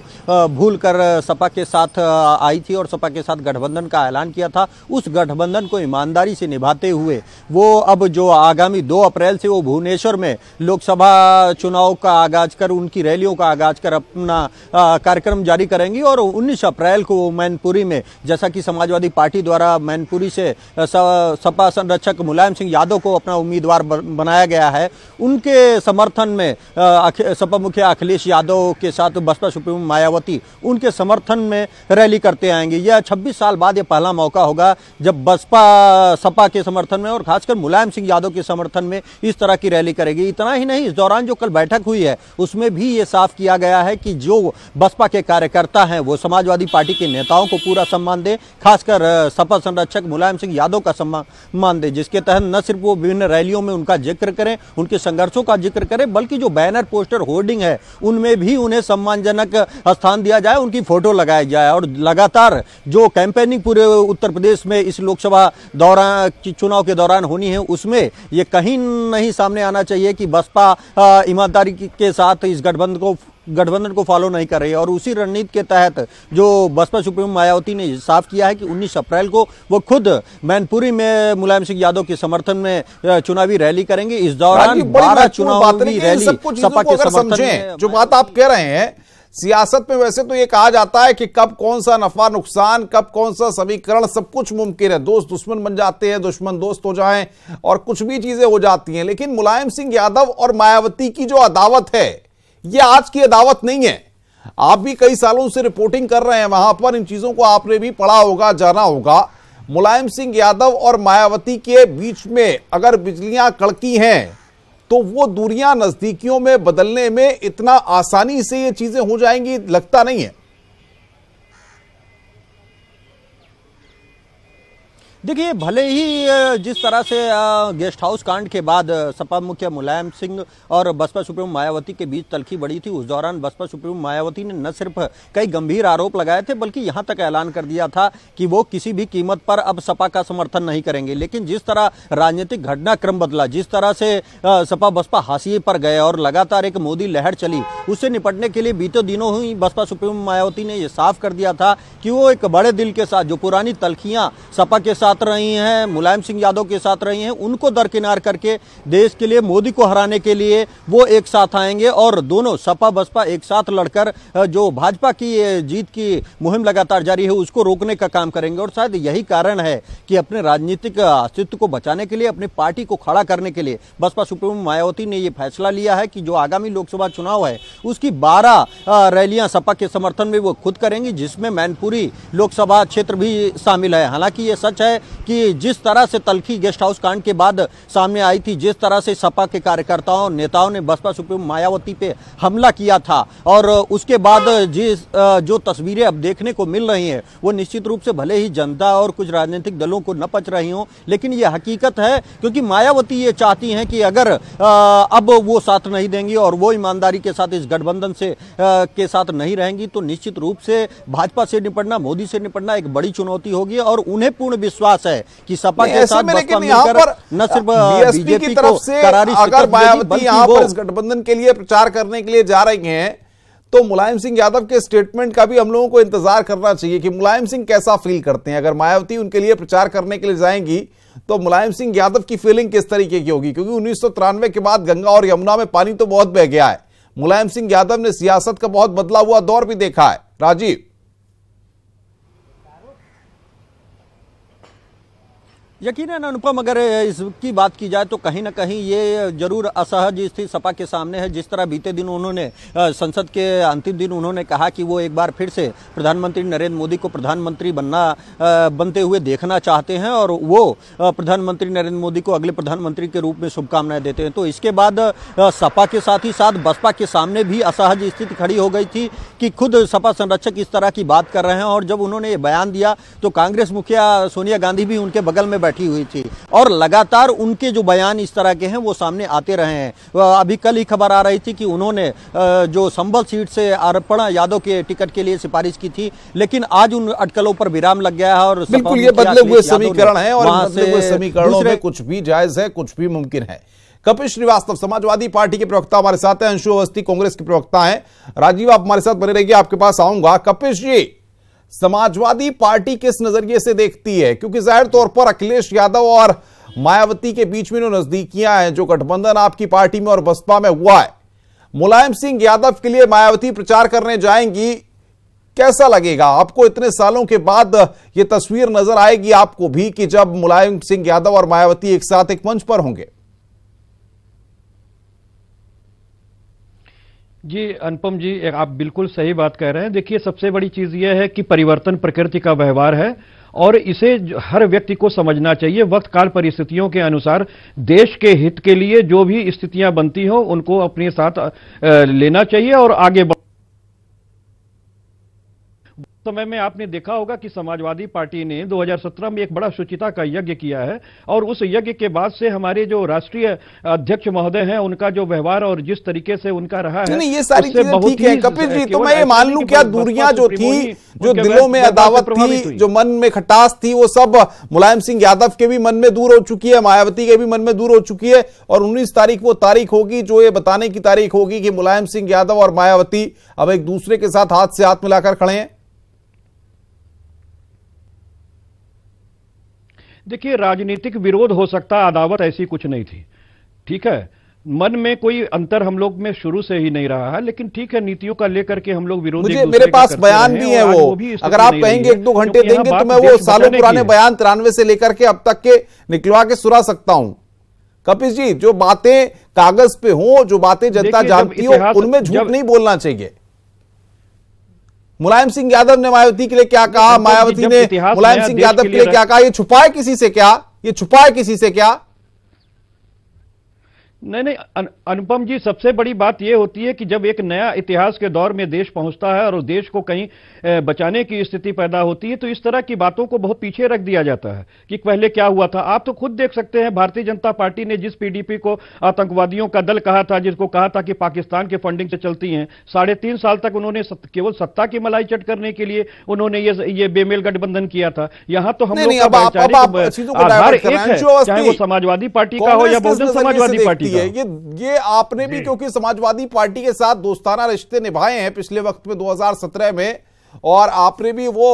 भूलकर सपा के साथ आई थी और सपा के साथ गठबंधन का ऐलान किया था, उस गठबंधन को ईमानदारी से निभाते हुए वो अब जो आगामी 2 अप्रैल से वो भुवनेश्वर में लोकसभा चुनाव का आगाज कर, उनकी रैलियों का आगाज कर अपना कार्यक्रम जारी करेंगी। और 19 अप्रैल को मैनपुरी में, जैसा कि समाजवादी पार्टी द्वारा मैनपुरी से सपा संरक्षक मुलायम सिंह यादव को अपना उम्मीदवार बनाया गया है, उनके समर्थन में सपा मुखिया अखिलेश यादव के साथ बसपा सुप्रीमो मायावती उनके समर्थन में रैली करते आएंगे। यह 26 साल बाद यह पहला मौका होगा जब बसपा सपा के समर्थन में और खासकर मुलायम सिंह यादव के समर्थन में इस तरह की रैली करेगी। इतना ही नहीं, इस दौरान जो कल बैठक हुई है उसमें भी ये साफ किया गया है कि जो बसपा के कार्यकर्ता हैं वो समाजवादी पार्टी के नेताओं को पूरा सम्मान दे, खासकर सपा संरक्षक मुलायम सिंह यादव का सम्मान दे, जिसके तहत न सिर्फ वो विभिन्न रैलियों में उनका जिक्र करें, उनके संघर्षों का जिक्र करें, बल्कि जो बैनर, पोस्टर, होर्डिंग है उनमें भी उन्हें सम्मानजनक स्थान दिया जाए, उनकी फोटो लगाई जाए। और लगातार जो कैंपेनिंग पूरे उत्तर प्रदेश में इस लोकसभा चुनाव के दौरान होनी है, उसमें ये कहीं नहीं सामने आना चाहिए कि बसपा ईमानदारी के साथ इस गठबंधन को फॉलो नहीं कर रही है। और उसी रणनीति के तहत जो बसपा सुप्रीमो मायावती ने साफ किया है कि 19 अप्रैल को वो खुद मैनपुरी में मुलायम सिंह यादव के समर्थन में चुनावी रैली करेंगे। इस दौरान 12 चुनावी रैली सपा के समर्थन में। जो बात आप कह रहे हैं, सियासत में वैसे तो ये कहा जाता है कि कब कौन सा नफा नुकसान, कब कौन सा समीकरण, सब कुछ मुमकिन है। दोस्त दुश्मन बन जाते हैं, दुश्मन दोस्त हो जाएं और कुछ भी चीजें हो जाती हैं। लेकिन मुलायम सिंह यादव और मायावती की जो अदावत है, ये आज की अदावत नहीं है। आप भी कई सालों से रिपोर्टिंग कर रहे हैं वहां पर, इन चीजों को आपने भी पढ़ा होगा, जाना होगा। मुलायम सिंह यादव और मायावती के बीच में अगर बिजलियां कड़की हैं तो वो दूरियां नजदीकियों में बदलने में इतना आसानी से ये चीजें हो जाएंगी, लगता नहीं है। देखिए, भले ही जिस तरह से गेस्ट हाउस कांड के बाद सपा मुखिया मुलायम सिंह और बसपा सुप्रीमो मायावती के बीच तल्खी बढ़ी थी, उस दौरान बसपा सुप्रीमो मायावती ने न सिर्फ कई गंभीर आरोप लगाए थे बल्कि यहां तक ऐलान कर दिया था कि वो किसी भी कीमत पर अब सपा का समर्थन नहीं करेंगे। लेकिन जिस तरह राजनीतिक घटनाक्रम बदला, जिस तरह से सपा बसपा हाशिए पर गए और लगातार एक मोदी लहर चली, उससे निपटने के लिए बीते दिनों ही बसपा सुप्रीमो मायावती ने यह साफ कर दिया था कि वो एक बड़े दिल के साथ जो पुरानी तल्खियां सपा के साथ साथ रही हैं, मुलायम सिंह यादव के साथ रही हैं, उनको दरकिनार करके देश के लिए, मोदी को हराने के लिए वो एक साथ आएंगे और दोनों सपा बसपा एक साथ लड़कर जो भाजपा की जीत की मुहिम लगातार जारी है उसको रोकने का काम करेंगे। और शायद यही कारण है कि अपने राजनीतिक अस्तित्व को बचाने के लिए, अपनी पार्टी को खड़ा करने के लिए बसपा सुप्रीमो मायावती ने ये फैसला लिया है कि जो आगामी लोकसभा चुनाव है उसकी 12 रैलियां सपा के समर्थन में वो खुद करेंगी, जिसमें मैनपुरी लोकसभा क्षेत्र भी शामिल है। हालांकि ये सच है कि जिस तरह से तलखी गेस्ट हाउस कांड के बाद सामने आई थी, जिस तरह से सपा के कार्यकर्ताओं नेताओं ने बसपा सुप्रीमो मायावती पे हमला किया था और उसके बाद जो तस्वीरें अब देखने को मिल रही हैं वो निश्चित रूप से भले ही जनता और कुछ राजनीतिक दलों को न पच रही हों, लेकिन ये हकीकत है क्योंकि मायावती ये चाहती हैं कि अगर अब वो साथ नहीं देंगी और वो ईमानदारी के साथ इस गठबंधन से के साथ नहीं रहेंगी तो निश्चित रूप से भाजपा से निपटना, मोदी से निपटना एक बड़ी चुनौती होगी। और उन्हें पूर्ण विश्वास है कि सपा के साथ बसपा मिलकर न सिर्फ बीजेपी को करारी अगर मायावती यहाँ पर इस गठबंधन के लिए प्रचार करने के लिए जा रही हैं तो मुलायम सिंह यादव के स्टेटमेंट का भी हम लोगों को इंतजार करना चाहिए कि मुलायम सिंह कैसा फील करते हैं। अगर मायावती उनके लिए प्रचार करने के लिए जाएंगी तो मुलायम सिंह यादव की फीलिंग किस तरीके की होगी, क्योंकि 1993 के बाद गंगा और यमुना में पानी तो बहुत बह गया है। मुलायम सिंह यादव ने सियासत का बहुत बदला हुआ दौर भी देखा है। राजीव, यकीनन अनुपम, अगर इसकी बात की जाए तो कहीं ना कहीं ये जरूर असहज स्थिति सपा के सामने है। जिस तरह बीते दिन उन्होंने संसद के अंतिम दिन उन्होंने कहा कि वो एक बार फिर से प्रधानमंत्री नरेंद्र मोदी को प्रधानमंत्री बनते हुए देखना चाहते हैं और वो प्रधानमंत्री नरेंद्र मोदी को अगले प्रधानमंत्री के रूप में शुभकामनाएं देते हैं। तो इसके बाद सपा के साथ ही साथ बसपा के सामने भी असहज स्थिति खड़ी हो गई थी कि खुद सपा संरक्षक इस तरह की बात कर रहे हैं। और जब उन्होंने ये बयान दिया तो कांग्रेस मुखिया सोनिया गांधी भी उनके बगल में बैठी हुई थी और लगातार उनके जो बयान इस तरह के हैं वो सामने आते रहे हैं। अभी कल ही खबर आ रही थी कि उन्होंने जो संभल सीट से अर्पणा यादव के टिकट के लिए सिफारिश की थी, लेकिन आज उन अटकलों पर विराम लग गया है। और बिल्कुल ये बदले हुए समीकरण है और बदले हुए समीकरणों में कुछ भी जायज है, कुछ भी मुमकिन है। कपिल श्रीवास्तव समाजवादी पार्टी के प्रवक्ता हमारे साथ हैं, अंशु अवस्थी कांग्रेस के प्रवक्ता हैं। राजीव, आप हमारे साथ बने रहिए, आपके पास आऊंगा। कपिल जी, समाजवादी पार्टी किस नजरिए से देखती है, क्योंकि जाहिर तौर पर अखिलेश यादव और मायावती के बीच में जो नजदीकियां हैं, जो गठबंधन आपकी पार्टी में और बसपा में हुआ है, मुलायम सिंह यादव के लिए मायावती प्रचार करने जाएंगी, कैसा लगेगा आपको? इतने सालों के बाद यह तस्वीर नजर आएगी आपको भी कि जब मुलायम सिंह यादव और मायावती एक साथ एक मंच पर होंगे? जी अनुपम जी, आप बिल्कुल सही बात कह रहे हैं। देखिए, सबसे बड़ी चीज यह है कि परिवर्तन प्रकृति का व्यवहार है और इसे हर व्यक्ति को समझना चाहिए। वक्त काल परिस्थितियों के अनुसार देश के हित के लिए जो भी स्थितियां बनती हो उनको अपने साथ लेना चाहिए और आगे समय में आपने देखा होगा कि समाजवादी पार्टी ने 2017 में एक बड़ा शुचिता का यज्ञ किया है और उस यज्ञ के बाद से हमारे जो राष्ट्रीय अध्यक्ष महोदय हैं उनका जो व्यवहार और जिस तरीके से उनका रहा है, नहीं, ये सारी चीजें ठीक है कपिल जी। तो मैं ये मान लूं क्या दूरियां जो थी, जो दिलों में अदावत थी, जो मन में खटास थी, वो सब मुलायम सिंह यादव के भी मन में दूर हो चुकी है, मायावती के भी मन में दूर हो चुकी है और 19 तारीख वो तारीख होगी जो ये बताने की तारीख होगी कि मुलायम सिंह यादव और मायावती अब एक दूसरे के साथ हाथ से हाथ मिलाकर खड़े हैं? देखिए, राजनीतिक विरोध हो सकता, अदावत ऐसी कुछ नहीं थी, ठीक है। मन में कोई अंतर हम लोग में शुरू से ही नहीं रहा है, लेकिन ठीक है, नीतियों का लेकर के हम लोग विरोध मेरे पास बयान भी है वो अगर आप कहेंगे 1-2 घंटे देंगे तो मैं वो सालों पुराने बयान 93 से लेकर के अब तक के निकलवा के सुना सकता हूं। कपिल जी, जो बातें कागज पे हो, जो बातें जनता जानती हो, उनमें झूठ नहीं बोलना चाहिए। मुलायम सिंह यादव ने मायावती के लिए क्या कहा, मायावती ने मुलायम सिंह यादव के लिए क्या कहा, ये छुपाए किसी से क्या? ये छुपाए किसी से क्या? नहीं, अनुपम जी, सबसे बड़ी बात यह होती है कि जब एक नया इतिहास के दौर में देश पहुंचता है और देश को कहीं बचाने की स्थिति पैदा होती है तो इस तरह की बातों को बहुत पीछे रख दिया जाता है कि पहले क्या हुआ था। आप तो खुद देख सकते हैं, भारतीय जनता पार्टी ने जिस पीडीपी को आतंकवादियों का दल कहा था, जिसको कहा था कि पाकिस्तान के फंडिंग से चलती हैं, 3.5 साल तक उन्होंने केवल सत्ता की मलाई चट करने के लिए उन्होंने ये बेमेल गठबंधन किया था। यहां तो हम लोग आधार एक है, चाहे वो समाजवादी पार्टी का हो या बहुजन समाजवादी पार्टी। ये आपने भी क्योंकि समाजवादी पार्टी के साथ दोस्ताना रिश्ते निभाए हैं पिछले वक्त में 2017 में, और आपने भी वो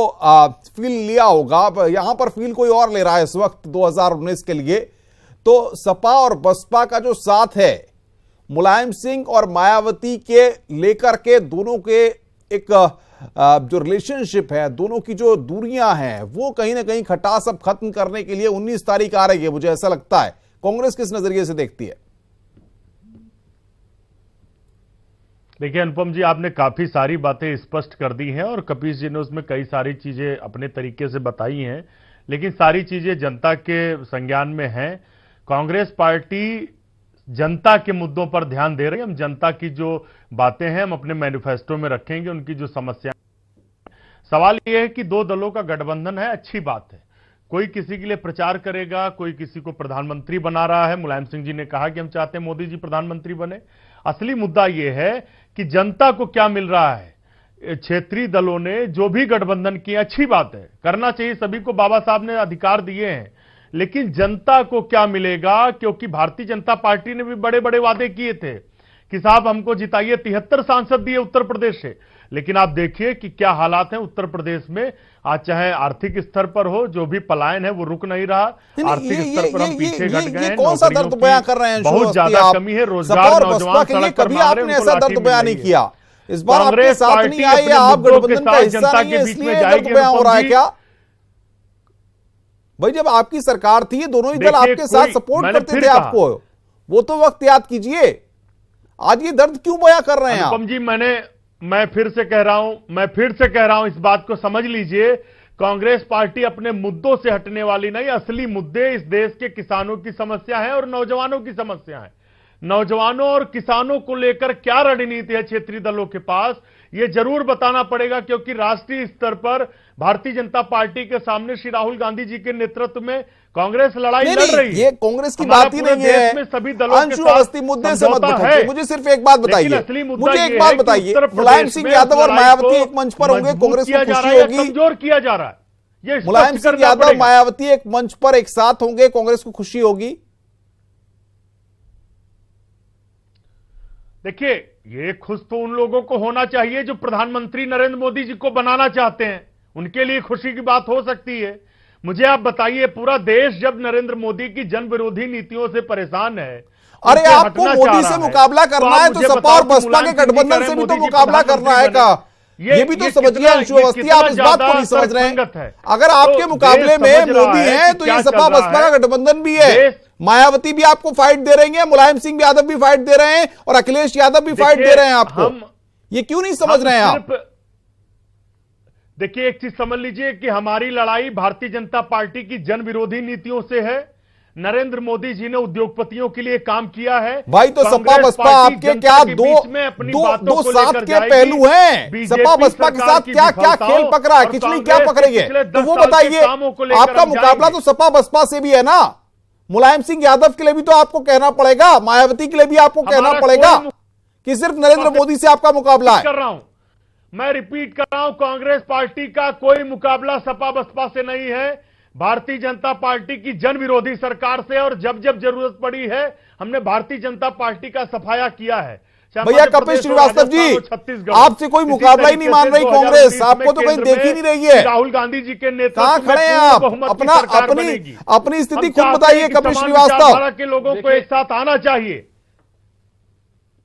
फील लिया होगा। यहां पर फील कोई और ले रहा है इस वक्त 2019 के लिए। तो सपा और बसपा का जो साथ है मुलायम सिंह और मायावती के लेकर के, दोनों के एक जो रिलेशनशिप है, दोनों की जो दूरियां हैं, वो कहीं ना कहीं खटास अब खत्म करने के लिए 19 तारीख आ रही है, मुझे ऐसा लगता है। कांग्रेस किस नजरिए से देखती है? देखिए अनुपम जी, आपने काफी सारी बातें स्पष्ट कर दी हैं और कपीश जी ने उसमें कई सारी चीजें अपने तरीके से बताई हैं, लेकिन सारी चीजें जनता के संज्ञान में हैं। कांग्रेस पार्टी जनता के मुद्दों पर ध्यान दे रही है। हम जनता की जो बातें हैं हम अपने मैनिफेस्टो में रखेंगे, उनकी जो समस्या। सवाल यह है कि दो दलों का गठबंधन है, अच्छी बात है। कोई किसी के लिए प्रचार करेगा, कोई किसी को प्रधानमंत्री बना रहा है। मुलायम सिंह जी ने कहा कि हम चाहते हैं मोदी जी प्रधानमंत्री बने। असली मुद्दा यह है कि जनता को क्या मिल रहा है। क्षेत्रीय दलों ने जो भी गठबंधन किया, अच्छी बात है, करना चाहिए, सभी को बाबा साहब ने अधिकार दिए हैं, लेकिन जनता को क्या मिलेगा? क्योंकि भारतीय जनता पार्टी ने भी बड़े बड़े वादे किए थे कि साहब हमको जिताइए, 73 सांसद दिए उत्तर प्रदेश से, लेकिन आप देखिए कि क्या हालात हैं उत्तर प्रदेश में। आज चाहे आर्थिक स्तर पर हो, जो भी पलायन है वो रुक नहीं रहा। आर्थिक स्तर पर हम पीछे घट गए हैं। कौन सा दर्द बयां कर रहे हैं? बहुत ज्यादा कमी है। रोजगार, नौजवान सड़क पर कभी आपने ऐसा दर्द बयां नहीं किया। इस बार आपके साथ नहीं आई, आप गठबंधन का हिस्सा नहीं है, इसलिए दर्द बयां हो रहा है क्या भाई? जब आपकी सरकार थी, दोनों ही दल आपके साथ सपोर्ट करते थे आपको, वो तो वक्त याद कीजिए। आज ये दर्द क्यों बयां कर रहे हैं आप? जी मैं फिर से कह रहा हूं, इस बात को समझ लीजिए। कांग्रेस पार्टी अपने मुद्दों से हटने वाली नहीं। असली मुद्दे इस देश के किसानों की समस्या है और नौजवानों की समस्या है। नौजवानों और किसानों को लेकर क्या रणनीति है क्षेत्रीय दलों के पास, यह जरूर बताना पड़ेगा, क्योंकि राष्ट्रीय स्तर पर भारतीय जनता पार्टी के सामने श्री राहुल गांधी जी के नेतृत्व में कांग्रेस लड़ाई लड़ रही है। ये कांग्रेस की बात ही नहीं है। में सभी दलों अंशु अवस्थी मुद्दे से मत पूछिए, मुझे सिर्फ एक बात बताइए, मुझे एक बात बताइए, मुलायम सिंह यादव और मायावती एक मंच पर होंगे, कांग्रेस को खुशी होगी? कमजोर किया जा रहा है। मुलायम सिंह यादव मायावती एक मंच पर एक साथ होंगे, कांग्रेस को खुशी होगी? देखिए, ये खुश तो उन लोगों को होना चाहिए जो प्रधानमंत्री नरेंद्र मोदी जी को बनाना चाहते हैं, उनके लिए खुशी की बात हो सकती है। मुझे आप बताइए, पूरा देश जब नरेंद्र मोदी की जन विरोधी नीतियों से परेशान है, अरे आपको मोदी से मुकाबला करना है तो सपा और बसपा के गठबंधन से भी तो मुकाबला करना है का? ये भी तो समझिए अंशु अवस्थी, आप इस बात को नहीं समझ रहे हैं। अगर आपके मुकाबले में मोदी है तो ये सपा बसपा का गठबंधन भी है। मायावती भी आपको फाइट दे रही है, मुलायम सिंह यादव भी फाइट दे रहे हैं और अखिलेश यादव भी फाइट दे रहे हैं आपको। ये क्यों नहीं समझ रहे हैं आप? देखिए, एक चीज समझ लीजिए कि हमारी लड़ाई भारतीय जनता पार्टी की जन विरोधी नीतियों से है। नरेंद्र मोदी जी ने उद्योगपतियों के लिए काम किया है भाई, तो सपा बसपा आपके क्या दो साथ के पहलू हैं? सपा बसपा के साथ क्या क्या खेल पकड़ा है, खिचड़ी क्या पकड़ेंगे? तो वो बताइए। आपका मुकाबला तो सपा बसपा से भी है ना। मुलायम सिंह यादव के लिए भी तो आपको कहना पड़ेगा, मायावती के लिए भी आपको कहना पड़ेगा कि सिर्फ नरेंद्र मोदी से आपका मुकाबला है। मैं रिपीट कर रहा हूं, कांग्रेस पार्टी का कोई मुकाबला सपा बसपा से नहीं है, भारतीय जनता पार्टी की जन विरोधी सरकार से। और जब जब जरूरत पड़ी है हमने भारतीय जनता पार्टी का सफाया किया है। भैया कपिल श्रीवास्तव जी, आपसे कोई मुकाबला ही नहीं मान रही कांग्रेस, आपको तो कहीं देख ही नहीं रही है। राहुल गांधी जी के नेतृत्व कहां खड़े हैं आप? अपनी स्थिति खुद बताइए कपिल श्रीवास्तव। के लोगों को एक साथ आना चाहिए।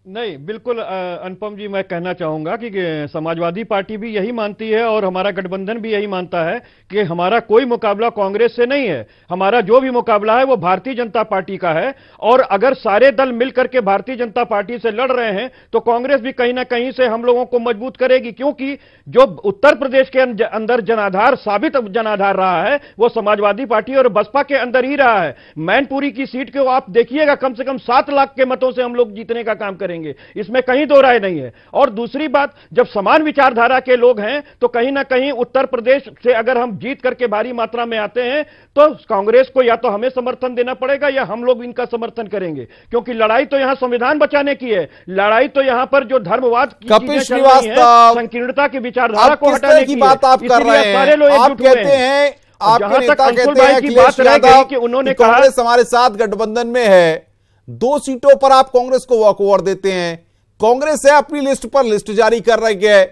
नहीं, बिल्कुल अनुपम जी, मैं कहना चाहूंगा कि समाजवादी पार्टी भी यही मानती है और हमारा गठबंधन भी यही मानता है कि हमारा कोई मुकाबला कांग्रेस से नहीं है। हमारा जो भी मुकाबला है वो भारतीय जनता पार्टी का है। और अगर सारे दल मिलकर के भारतीय जनता पार्टी से लड़ रहे हैं तो कांग्रेस भी कहीं ना कहीं से हम लोगों को मजबूत करेगी, क्योंकि जो उत्तर प्रदेश के अंदर जनाधार साबित जनाधार रहा है वो समाजवादी पार्टी और बसपा के अंदर ही रहा है। मैनपुरी की सीट को आप देखिएगा, कम से कम 7 लाख के मतों से हम लोग जीतने का काम करेंगे, इसमें कहीं दो राय नहीं है। और दूसरी बात, जब समान विचारधारा के लोग हैं तो कहीं ना कहीं उत्तर प्रदेश से अगर हम जीत करके भारी मात्रा में आते हैं तो कांग्रेस को या तो हमें समर्थन देना पड़ेगा या हम लोग इनका समर्थन करेंगे, क्योंकि लड़ाई तो यहां संविधान बचाने की है। लड़ाई तो यहां पर जो धर्मवाद की कपिल श्रीवास्तव संकीर्णता की विचारधारा को हटाने की बात आप कर रहे हैं। सारे लोग आप कहते हैं, आपके नेता कहते हैं अखिलेश यादव कि उन्होंने कांग्रेस हमारे साथ गठबंधन में है, 2 सीटों पर आप कांग्रेस को वॉक ओवर देते हैं। कांग्रेस है अपनी लिस्ट पर लिस्ट जारी कर रही है,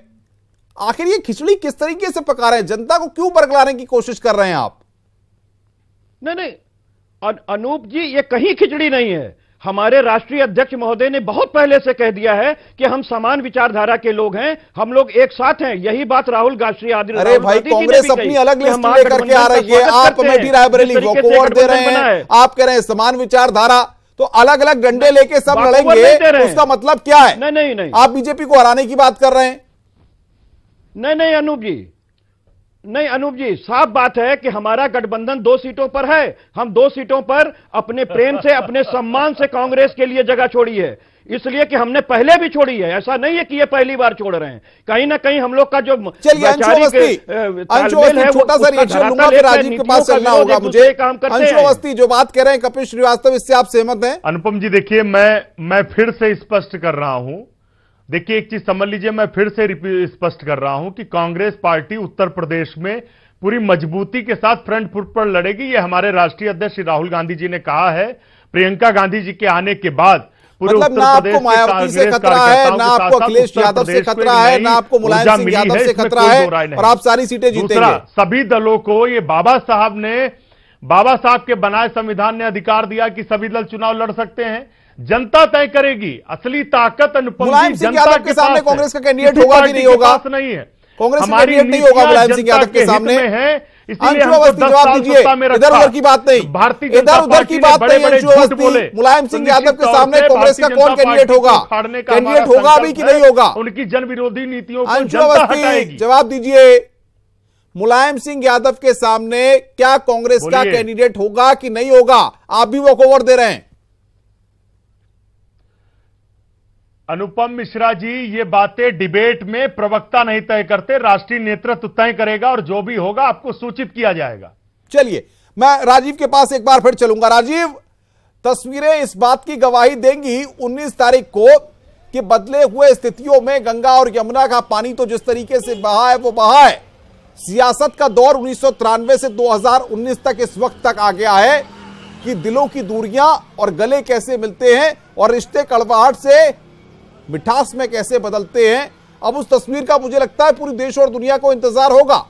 आखिर ये खिचड़ी किस तरीके से पका रहे हैं? जनता को क्यों बरगलाने की कोशिश कर रहे हैं आप? नहीं, अनूप जी, ये कहीं खिचड़ी नहीं है। हमारे राष्ट्रीय अध्यक्ष महोदय ने बहुत पहले से कह दिया है कि हम समान विचारधारा के लोग हैं, हम लोग एक साथ हैं। यही बात राहुल गांधी अरे भाई, कांग्रेस अपनी अलग लिस्ट लेकर के आ रही है, आप अमेठी रायबरेली वॉकओवर दे रहे हैं, आप कह रहे हैं समान विचारधारा, तो अलग अलग डंडे लेके सब लड़ेंगे, उसका मतलब क्या है? नहीं, आप बीजेपी को हराने की बात कर रहे हैं। नहीं अनूप जी, साफ बात है कि हमारा गठबंधन 2 सीटों पर है। हम 2 सीटों पर अपने प्रेम से, अपने सम्मान से कांग्रेस के लिए जगह छोड़ी है, इसलिए कि हमने पहले भी छोड़ी है। ऐसा नहीं है कि ये पहली बार छोड़ रहे हैं। कहीं ना कहीं हम लोग का जो छोटा सा रिएक्शन लूंगा, फिर राजीव के पास चलना होगा मुझे। अंशु अवस्थी जो बात कह रहे हैं कपिल श्रीवास्तव, इससे आप सहमत हैं? अनुपम जी देखिए, मैं फिर से स्पष्ट कर रहा हूं। देखिए एक चीज समझ लीजिए, मैं फिर से स्पष्ट कर रहा हूं कि कांग्रेस पार्टी उत्तर प्रदेश में पूरी मजबूती के साथ फ्रंट फुट पर लड़ेगी। ये हमारे राष्ट्रीय अध्यक्ष राहुल गांधी जी ने कहा है। प्रियंका गांधी जी के आने के बाद मतलब ना आपको मायावती से खतरा है, ना आपको अखिलेश यादव से खतरा है, ना आपको मुलायम सिंह यादव से खतरा है, और आप सारी सीटें जीतेंगे। सभी दलों को ये बाबा साहब के बनाए संविधान ने अधिकार दिया कि सभी दल चुनाव लड़ सकते हैं। जनता तय करेगी। असली ताकत अनुपम मुलायम सिंह यादव के सामने कांग्रेस का कैंडिडेट होगा कि नहीं होगा? नहीं है, कांग्रेस का कैंडिडेट नहीं होगा मुलायम सिंह यादव के सामने है। अंशु अवस्थी जवाब दीजिए, इधर उधर की बात नहीं, इधर उधर की बात नहीं। अंशु अवस्थी, मुलायम सिंह यादव के सामने कांग्रेस का कौन कैंडिडेट होगा? कैंडिडेट होगा भी कि नहीं होगा? उनकी जन विरोधी नीतियों को अंशु अवस्थी जवाब दीजिए, मुलायम सिंह यादव के सामने क्या कांग्रेस का कैंडिडेट होगा कि नहीं होगा? आप भी वॉकओवर दे रहे हैं। अनुपम मिश्रा जी, ये बातें डिबेट में प्रवक्ता नहीं तय करते, राष्ट्रीय नेतृत्व तय करेगा और जो भी होगा आपको सूचित किया जाएगा। चलिए, मैं राजीव के पास एक बार फिर चलूंगा। राजीव, तस्वीरें इस बात की गवाही देंगी 19 तारीख को कि बदले हुए स्थितियों में गंगा और यमुना का पानी तो जिस तरीके से बहा है वो बहा है। सियासत का दौर 1993 से 2019 तक इस वक्त तक आ गया है कि दिलों की दूरियां और गले कैसे मिलते हैं और रिश्ते कड़वाहट से मिठास में कैसे बदलते हैं। अब उस तस्वीर का मुझे लगता है पूरी देश और दुनिया को इंतजार होगा।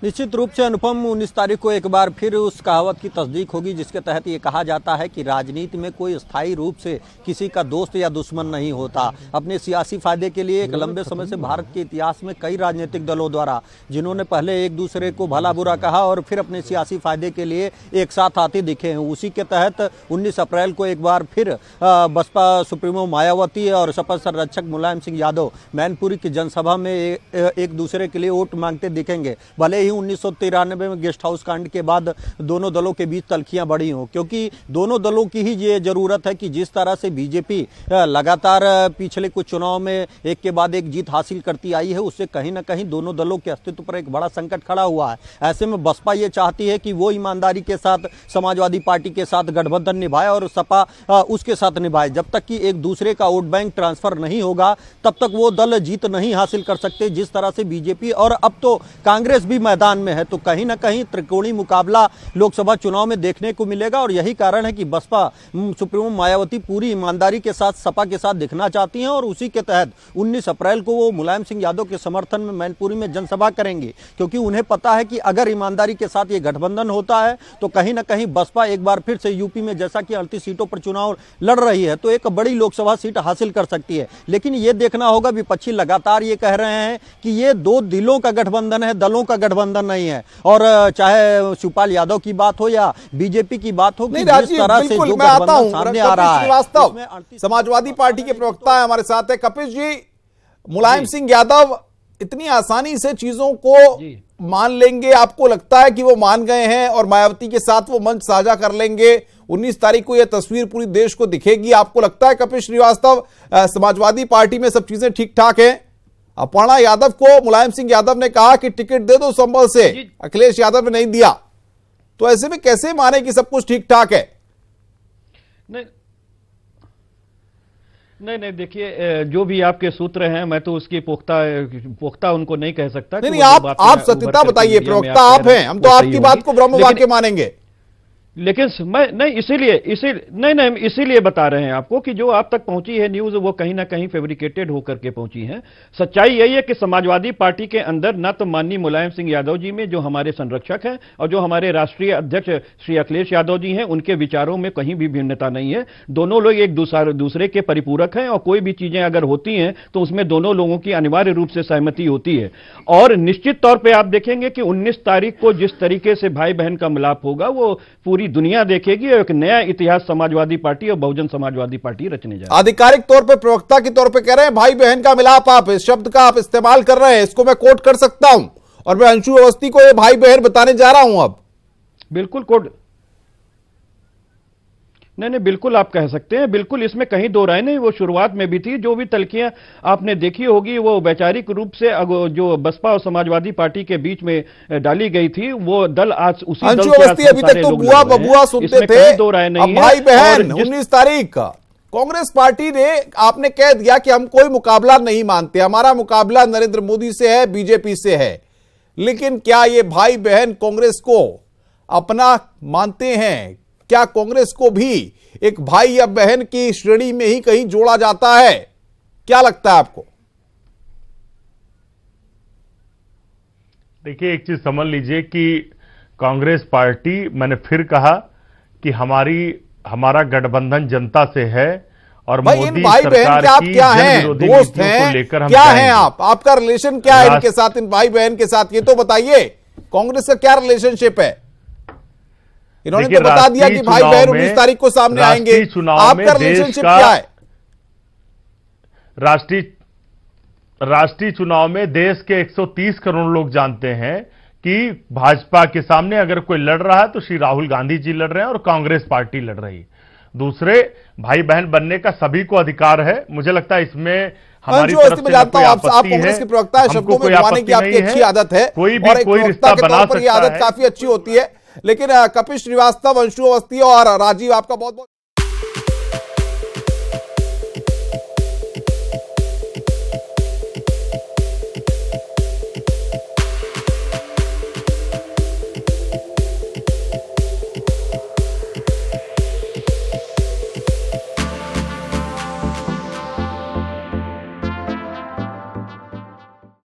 निश्चित रूप से अनुपम, 19 तारीख को एक बार फिर उस कहावत की तस्दीक होगी जिसके तहत ये कहा जाता है कि राजनीति में कोई स्थायी रूप से किसी का दोस्त या दुश्मन नहीं होता। अपने सियासी फायदे के लिए एक लंबे समय से भारत के इतिहास में कई राजनीतिक दलों द्वारा जिन्होंने पहले एक दूसरे को भला बुरा कहा और फिर अपने सियासी फायदे के लिए एक साथ आते दिखे हैं। उसी के तहत 19 अप्रैल को एक बार फिर बसपा सुप्रीमो मायावती और सपा संरक्षक मुलायम सिंह यादव मैनपुरी की जनसभा में एक दूसरे के लिए वोट मांगते दिखेंगे। भले ही 1993 में गेस्ट हाउस कांड के बाद दोनों दलों के बीच तल्खियां बढ़ी हों, क्योंकि दोनों दलों की ही ये जरूरत है कि जिस तरह से बीजेपी लगातार पिछले कुछ चुनाव में एक के बाद एक जीत हासिल करती आई है, उससे कहीं ना कहीं दोनों दलों के अस्तित्व पर एक बड़ा संकट खड़ा हुआ है। ऐसे में बसपा ये चाहती है कि वो ईमानदारी के साथ समाजवादी पार्टी के साथ गठबंधन निभाए और सपा उसके साथ निभाए। जब तक कि एक दूसरे का वोट बैंक ट्रांसफर नहीं होगा तब तक वो दल जीत नहीं हासिल कर सकते। जिस तरह से बीजेपी और अब तो कांग्रेस भी मैदान में है, तो कहीं ना कहीं त्रिकोणीय मुकाबला लोकसभा चुनाव में देखने को मिलेगा। और यही कारण है कि बसपा सुप्रीमो मायावती पूरी ईमानदारी के साथ सपा के साथ दिखना चाहती हैं और उसी के तहत 19 अप्रैल को वो मुलायम सिंह यादव के समर्थन में मैनपुरी में जनसभा करेंगे, क्योंकि उन्हें पता है कि अगर ईमानदारी के साथ ये गठबंधन होता है तो कहीं ना कहीं बसपा एक बार फिर से यूपी में जैसा कि 38 सीटों पर चुनाव लड़ रही है तो एक बड़ी लोकसभा सीट हासिल कर सकती है। लेकिन ये देखना होगा, विपक्षी लगातार ये कह रहे हैं कि ये दो दिलों का गठबंधन है, दलों का गठबंधन नहीं है। और चाहे शिवपाल यादव की बात हो या बीजेपी की बात हो, जिस तरह से जो गठबंधन सामने आ रहा है। समाजवादी पार्टी के प्रवक्ता है हमारे साथ है कपिल जी। मुलायम सिंह यादव इतनी आसानी से चीजों को मान लेंगे? आपको लगता है कि वो मान गए हैं और मायावती के साथ वो मंच साझा कर लेंगे? 19 तारीख को यह तस्वीर पूरी देश को दिखेगी। आपको लगता है कपिल श्रीवास्तव समाजवादी पार्टी में सब चीजें ठीक ठाक हैं? अपर्णा यादव को मुलायम सिंह यादव ने कहा कि टिकट दे दो संभल से, अखिलेश यादव ने नहीं दिया, तो ऐसे में कैसे माने कि सब कुछ ठीक ठाक है? नहीं, देखिए जो भी आपके सूत्र हैं मैं तो उसकी पुख्ता उनको नहीं कह सकता। नहीं, आप सत्यता बताइए, प्रवक्ता आप हैं, हम तो आपकी बात को ब्रह्म वाक्य मानेंगे। लेकिन मैं नहीं इसीलिए बता रहे हैं आपको कि जो आप तक पहुंची है न्यूज वो कहीं ना कहीं फैब्रिकेटेड होकर के पहुंची है। सच्चाई यही है कि समाजवादी पार्टी के अंदर न तो माननीय मुलायम सिंह यादव जी में जो हमारे संरक्षक हैं और जो हमारे राष्ट्रीय अध्यक्ष श्री अखिलेश यादव जी हैं उनके विचारों में कहीं भी भिन्नता नहीं है। दोनों लोग एक दूसरे के परिपूरक हैं और कोई भी चीजें अगर होती हैं तो उसमें दोनों लोगों की अनिवार्य रूप से सहमति होती है। और निश्चित तौर पर आप देखेंगे कि 19 तारीख को जिस तरीके से भाई बहन का मिलाप होगा वो पूरी दुनिया देखेगी और एक नया इतिहास समाजवादी पार्टी और बहुजन समाजवादी पार्टी रचने जा रही है। आधिकारिक तौर पे प्रवक्ता के तौर पे कह रहे हैं भाई बहन का मिलाप, आप इस शब्द का आप इस्तेमाल कर रहे हैं, इसको मैं कोट कर सकता हूं और मैं अंशु अवस्थी को ये भाई बहन बताने जा रहा हूं। अब बिल्कुल कोट नहीं बिल्कुल आप कह सकते हैं, बिल्कुल इसमें कहीं दो राय नहीं। वो शुरुआत में भी थी, जो भी तलखियां आपने देखी होगी वो वैचारिक रूप से जो बसपा और समाजवादी पार्टी के बीच में डाली गई थी वो दल आज उसी दल के अभी तक तो बुआ बबुआ सुनते थे, दो राय नहीं है। भाई बहन 19 तारीख का कांग्रेस पार्टी ने आपने कह दिया कि हम कोई मुकाबला नहीं मानते, हमारा मुकाबला नरेंद्र मोदी से है, बीजेपी से है। लेकिन क्या ये भाई बहन कांग्रेस को अपना मानते हैं? क्या कांग्रेस को भी एक भाई या बहन की श्रेणी में ही कहीं जोड़ा जाता है? क्या लगता है आपको? देखिए एक चीज समझ लीजिए कि कांग्रेस पार्टी, मैंने फिर कहा कि हमारा गठबंधन जनता से है और मोदी सरकार की जनविरोधी नीतियों को लेकर हम क्या हैं आप? आपका रिलेशन क्या है इनके साथ, इन भाई बहन के साथ? ये तो बताइए, कांग्रेस का क्या रिलेशनशिप है? इन्होंने तो बता दिया कि भाई बहन 19 तारीख को सामने आएंगे। आपका रिलेशनशिप क्या है? राष्ट्रीय चुनाव में देश के 130 करोड़ लोग जानते हैं कि भाजपा के सामने अगर कोई लड़ रहा है तो श्री राहुल गांधी जी लड़ रहे हैं और कांग्रेस पार्टी लड़ रही है। दूसरे, भाई बहन बनने का सभी को अधिकार है। मुझे लगता है इसमें हमारी तरफ से जानता हूं आप कांग्रेस के प्रवक्ता है, शब्दों में घुमाने की आपकी अच्छी आदत है, कोई भी कोई रिश्ता बना सकता है, आदत काफी अच्छी होती है। लेकिन कपिल श्रीवास्तव, अंशु अवस्थी और राजीव, आपका बहुत बहुत